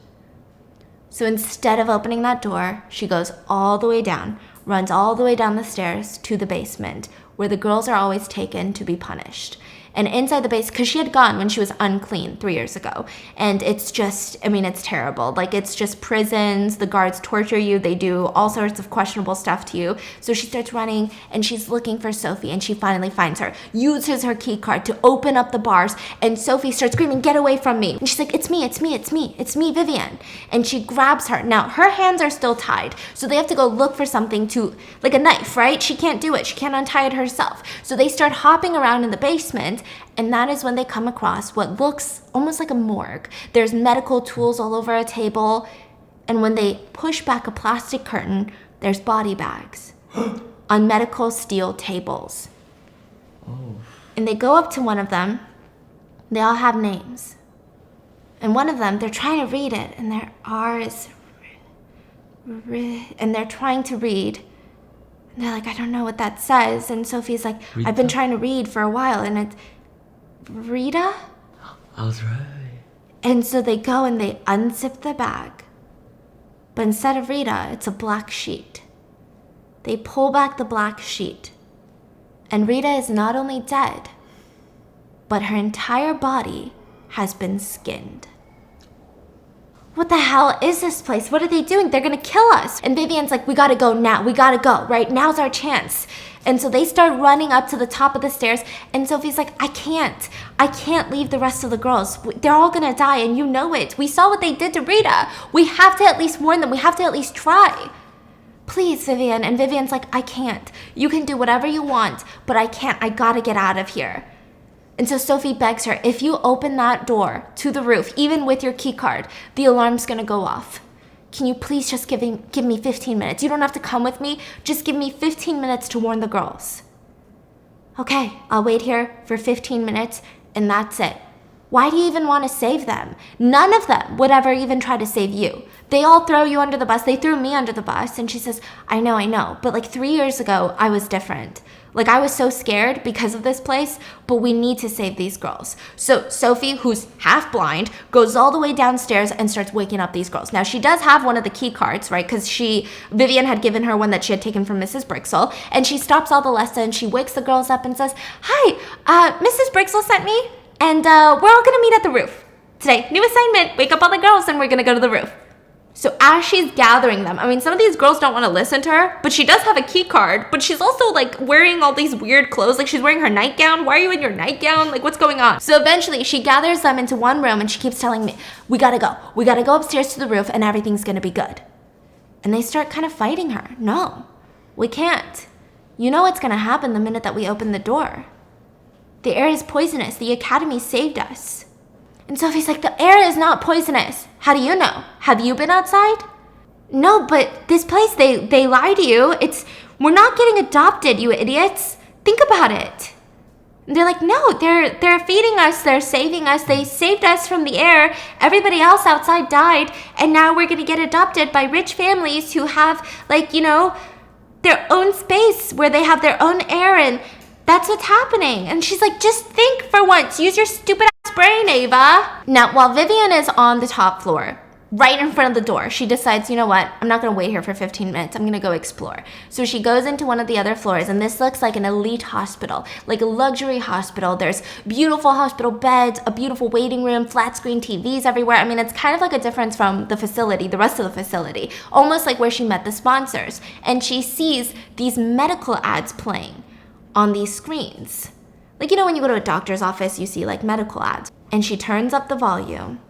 So instead of opening that door, she goes all the way down, runs all the way down the stairs to the basement, where the girls are always taken to be punished. And inside the base, because she had gone when she was unclean 3 years ago. And it's just, I mean, it's terrible. Like, it's just prisons. The guards torture you. They do all sorts of questionable stuff to you. So she starts running and she's looking for Sophie, and she finally finds her, uses her key card to open up the bars, and Sophie starts screaming, "Get away from me." And she's like, "It's me, it's me, it's me, it's me, Vivian." And she grabs her. Now, her hands are still tied, so they have to go look for something to, like a knife, right? She can't do it. She can't untie it herself. So they start hopping around in the basement, and that is when they come across what looks almost like a morgue. There's medical tools all over a table, and when they push back a plastic curtain, there's body bags on medical steel tables. Oh. And they go up to one of them. They all have names. And one of them, they're trying to read it, and their R is... and they're trying to read. And they're like, "I don't know what that says." And Sophie's like, "I've been trying to read for a while," and it's... "Rita?" I was right. And so they go and they unzip the bag. But instead of Rita, it's a black sheet. They pull back the black sheet. And Rita is not only dead, but her entire body has been skinned. What the hell is this place? What are they doing? They're gonna kill us. And Vivian's like, "We gotta go now. We gotta go, right? Now's our chance." And so they start running up to the top of the stairs, and Sophie's like, I can't leave the rest of the girls. They're all gonna die, and you know it. We saw what they did to Rita. We have to at least warn them. We have to at least try. Please, Vivian. And Vivian's like, "I can't. You can do whatever you want, but I can't. I gotta get out of here." And so Sophie begs her, if you open that door to the roof, even with your key card, the alarm's gonna go off. Can you please just give me 15 minutes? You don't have to come with me. Just give me 15 minutes to warn the girls. Okay, I'll wait here for 15 minutes and that's it. Why do you even want to save them? None of them would ever even try to save you. They all throw you under the bus. They threw me under the bus. And she says, I know. But like 3 years ago, I was different. Like I was so scared because of this place, but we need to save these girls. So Sophie, who's half blind, goes all the way downstairs and starts waking up these girls. Now she does have one of the key cards, right? Because Vivian had given her one that she had taken from Mrs. Brixel. And she stops all the lessons. She wakes the girls up and says, hi, Mrs. Brixel sent me. And we're all gonna meet at the roof today. New assignment, wake up all the girls and we're gonna go to the roof. So as she's gathering them, I mean, some of these girls don't want to listen to her, but she does have a key card, but she's also like wearing all these weird clothes. Like she's wearing her nightgown. Why are you in your nightgown? Like what's going on? So eventually she gathers them into one room and she keeps telling me, we gotta go upstairs to the roof and everything's gonna be good. And they start kind of fighting her. No, we can't. You know what's gonna happen the minute that we open the door. The air is poisonous. The academy saved us. And Sophie's like, the air is not poisonous. How do you know? Have you been outside? No, but this place, they lie to you. We're not getting adopted, you idiots. Think about it. And they're like, no, they're feeding us. They're saving us. They saved us from the air. Everybody else outside died. And now we're going to get adopted by rich families who have, like, you know, their own space where they have their own air and that's what's happening. And she's like, just think for once. Use your stupid ass brain, Ava. Now, while Vivian is on the top floor, right in front of the door, she decides, you know what? I'm not going to wait here for 15 minutes. I'm going to go explore. So she goes into one of the other floors, and this looks like an elite hospital, like a luxury hospital. There's beautiful hospital beds, a beautiful waiting room, flat screen TVs everywhere. I mean, it's kind of like a difference from the facility, the rest of the facility, almost like where she met the sponsors. And she sees these medical ads playing on these screens. Like, you know, when you go to a doctor's office, you see like medical ads. And she turns up the volume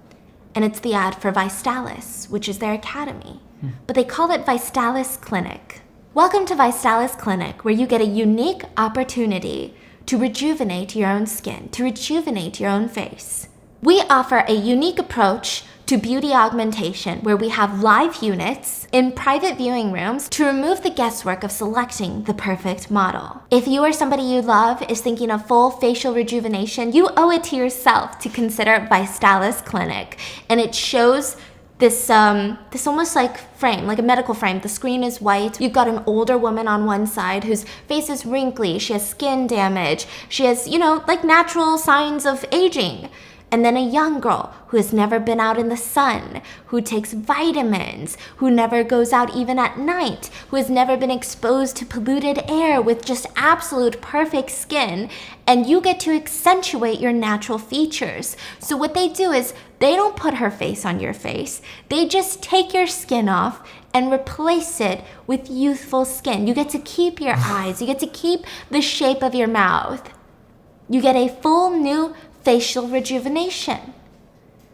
and it's the ad for Vistalis, which is their academy. But they call it Vistalis Clinic. Welcome to Vistalis Clinic, where you get a unique opportunity to rejuvenate your own skin, to rejuvenate your own face. We offer a unique approach to beauty augmentation, where we have live units in private viewing rooms to remove the guesswork of selecting the perfect model. If you or somebody you love is thinking of full facial rejuvenation, you owe it to yourself to consider Vistalis Clinic. And it shows this almost like frame, like a medical frame. The screen is white. You've got an older woman on one side whose face is wrinkly. She has skin damage. She has, you know, like natural signs of aging. And then a young girl who has never been out in the sun, who takes vitamins, who never goes out even at night, who has never been exposed to polluted air with just absolute perfect skin. And you get to accentuate your natural features. So what they do is they don't put her face on your face. They just take your skin off and replace it with youthful skin. You get to keep your eyes. You get to keep the shape of your mouth. You get a full new facial rejuvenation.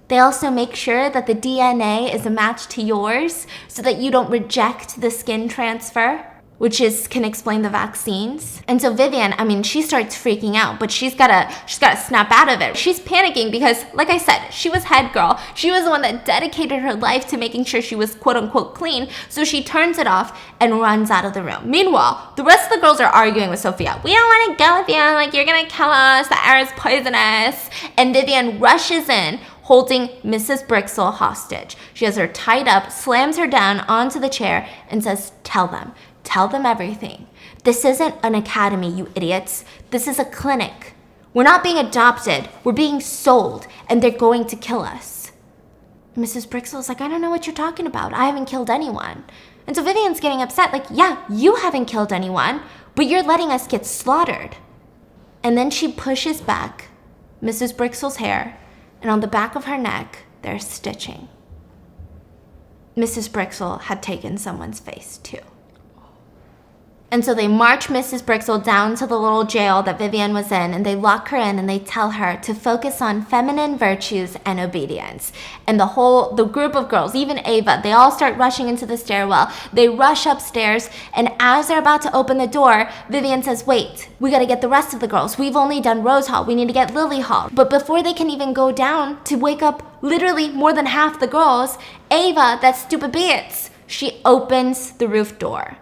They also make sure that the DNA is a match to yours so that you don't reject the skin transfer, which can explain the vaccines. And so Vivian, I mean, she starts freaking out, but she's gotta snap out of it. She's panicking because, like I said, she was head girl. She was the one that dedicated her life to making sure she was quote unquote clean. So she turns it off and runs out of the room. Meanwhile, the rest of the girls are arguing with Sophia. We don't want to go with you. Like, you're gonna kill us. The air is poisonous. And Vivian rushes in, holding Mrs. Brixel hostage. She has her tied up, slams her down onto the chair, and says, tell them everything. This isn't an academy, you idiots. This is a clinic. We're not being adopted. We're being sold, and they're going to kill us. Mrs. Brixel is like, I don't know what you're talking about. I haven't killed anyone. And so Vivian's getting upset, like, yeah, you haven't killed anyone, but you're letting us get slaughtered. And then she pushes back Mrs. Brixel's hair, and on the back of her neck, there's stitching. Mrs. Brixel had taken someone's face, too. And so they march Mrs. Brixel down to the little jail that Vivian was in, and they lock her in and they tell her to focus on feminine virtues and obedience. And the group of girls, even Ava, they all start rushing into the stairwell. They rush upstairs, and as they're about to open the door, Vivian says, wait, we gotta get the rest of the girls. We've only done Rose Hall. We need to get Lily Hall. But before they can even go down to wake up literally more than half the girls, Ava, that stupid bitch, she opens the roof door.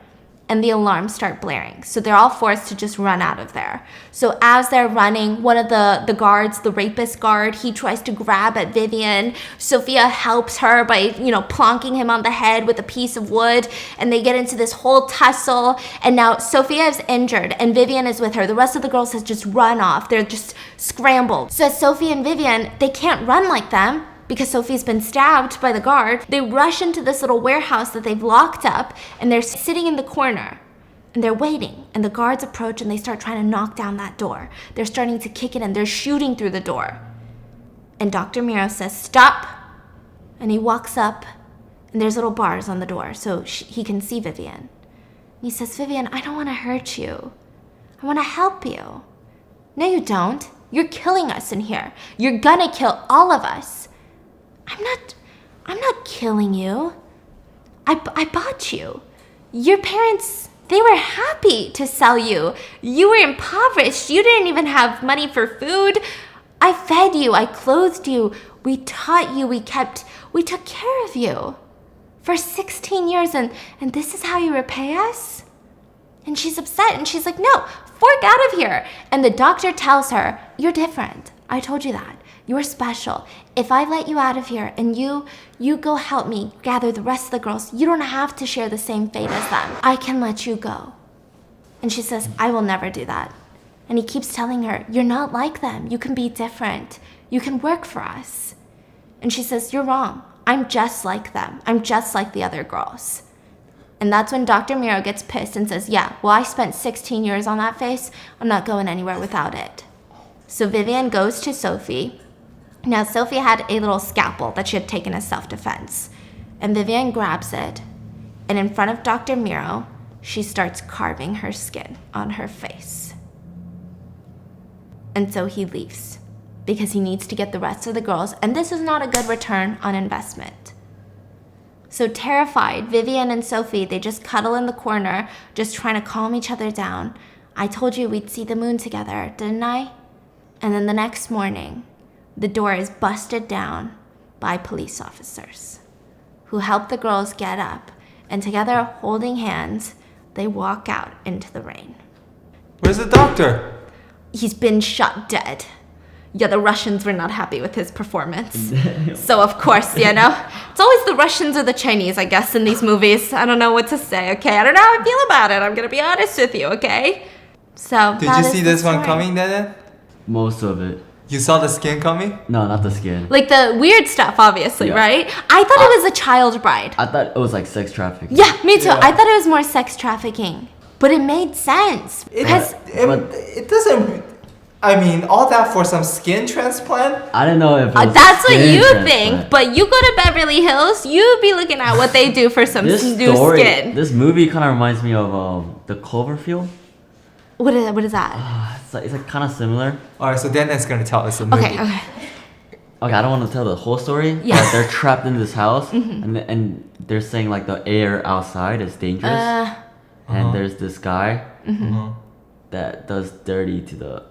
And the alarms start blaring. So they're all forced to just run out of there. So as they're running, one of the guards, the rapist guard, he tries to grab at Vivian. Sophia helps her by, plonking him on the head with a piece of wood. And they get into this whole tussle. And now Sophia is injured and Vivian is with her. The rest of the girls has just run off. They're just scrambled. So as Sophie and Vivian, they can't run like them, because Sophie's been stabbed by the guard. They rush into this little warehouse that they've locked up, and they're sitting in the corner, and they're waiting. And the guards approach, and they start trying to knock down that door. They're starting to kick it in. They're shooting through the door. And Dr. Miro says, stop. And he walks up, and there's little bars on the door, so he can see Vivian. And he says, Vivian, I don't want to hurt you. I want to help you. No, you don't. You're killing us in here. You're gonna kill all of us. I'm not killing you. I bought you. Your parents, they were happy to sell you. You were impoverished. You didn't even have money for food. I fed you. I clothed you. We taught you. We took care of you for 16 years. And this is how you repay us? And she's upset. And she's like, no, fork out of here. And the doctor tells her, you're different. I told you that. You're special. If I let you out of here and you go help me gather the rest of the girls, you don't have to share the same fate as them. I can let you go. And she says, I will never do that. And he keeps telling her, you're not like them. You can be different. You can work for us. And she says, you're wrong. I'm just like them. I'm just like the other girls. And that's when Dr. Miro gets pissed and says, yeah, well, I spent 16 years on that face. I'm not going anywhere without it. So Vivian goes to Sophie. Now, Sophie had a little scalpel that she had taken as self-defense. And Vivian grabs it. And in front of Dr. Miro, she starts carving her skin on her face. And so he leaves because he needs to get the rest of the girls. And this is not a good return on investment. So terrified, Vivian and Sophie, they just cuddle in the corner, just trying to calm each other down. I told you we'd see the moon together, didn't I? And then the next morning, the door is busted down by police officers who help the girls get up, and together, holding hands, they walk out into the rain. Where's the doctor? He's been shot dead. Yeah, the Russians were not happy with his performance. So, of course, it's always the Russians or the Chinese, I guess, in these movies. I don't know what to say, okay? I don't know how I feel about it. I'm going to be honest with you, okay? So, did you see this one coming, Dada? Most of it. You saw the skin coming? No, not the skin. Like the weird stuff, obviously, Yeah. right? I thought it was a child bride. I thought it was like sex trafficking. Yeah, me too. Yeah. I thought it was more sex trafficking. But it made sense. Because It doesn't... I mean, all that for some skin transplant? I don't know if it was that's what skin you transplant. think. But you go to Beverly Hills, you'd be looking at what they do for some new skin. This movie kind of reminds me of the Cloverfield. What is that? It's like kind of similar. Alright, so Dana's gonna tell us the movie. Okay. Okay, I don't want to tell the whole story. Yeah. But they're trapped in this house, and they're saying like the air outside is dangerous. And there's this guy that does dirty to the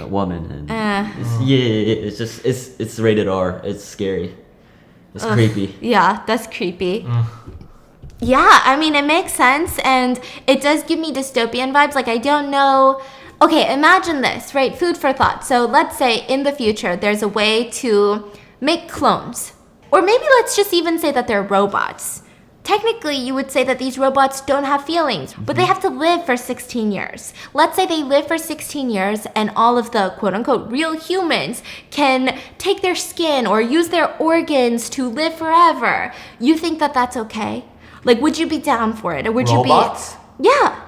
woman, and it's rated R. It's scary. It's creepy. Yeah, that's creepy. Yeah, I mean, it makes sense, and it does give me dystopian vibes. Like, I don't know. Okay, imagine this, right? Food for thought. So let's say in the future, there's a way to make clones. Or maybe let's just even say that they're robots. Technically, you would say that these robots don't have feelings, but they have to live for 16 years. Let's say they live for 16 years and all of the quote-unquote real humans can take their skin or use their organs to live forever. You think that that's okay? Like, would you be down for it? Or would Robots? you be... Yeah.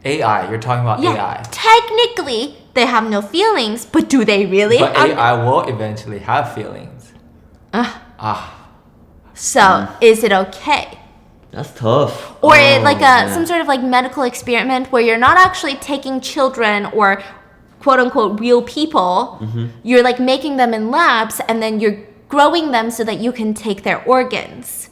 AI, you're talking about Yeah. AI. Technically, they have no feelings, but do they really? But AI will eventually have feelings. So, is it okay? That's tough. Or Oh, like man. some sort of like medical experiment where you're not actually taking children or quote unquote real people. You're like making them in labs and then you're growing them so that you can take their organs.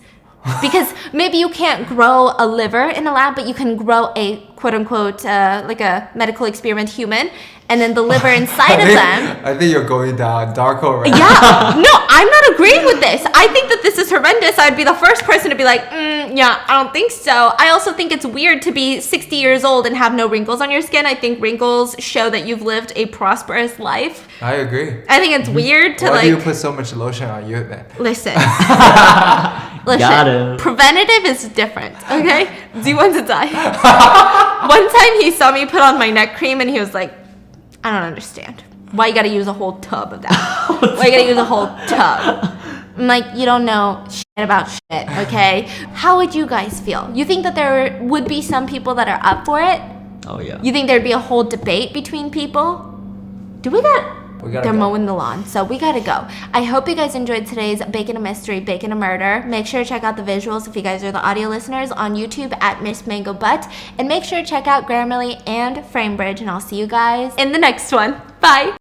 Because maybe you can't grow a liver in a lab, but you can grow a quote unquote like a medical experiment human, and then the liver inside of them. I think you're going down dark hole right now. Yeah, no, I'm not agreeing with this. I think that this is horrendous. I'd be the first person to be like, yeah, I don't think so. I also think it's weird to be 60 years old and have no wrinkles on your skin. I think wrinkles show that you've lived a prosperous life. I agree. I think it's weird to Why do you like put so much lotion on you then? listen. Got Listen, him. preventative is different, okay? Do you want to die? One time he saw me put on my neck cream and he was like, I don't understand. Why you gotta use a whole tub of that? Why you gotta use a whole tub? I'm like, you don't know shit about shit, okay? How would you guys feel? You think that there would be some people that are up for it? Oh yeah. You think there'd be a whole debate between people? Do we got... We gotta They're go. mowing the lawn, so we gotta go. I hope you guys enjoyed today's Bacon a Mystery, Bacon a Murder. Make sure to check out the visuals if you guys are the audio listeners on YouTube at MissMangoButt. And make sure to check out Grammarly and Framebridge, and I'll see you guys in the next one. Bye!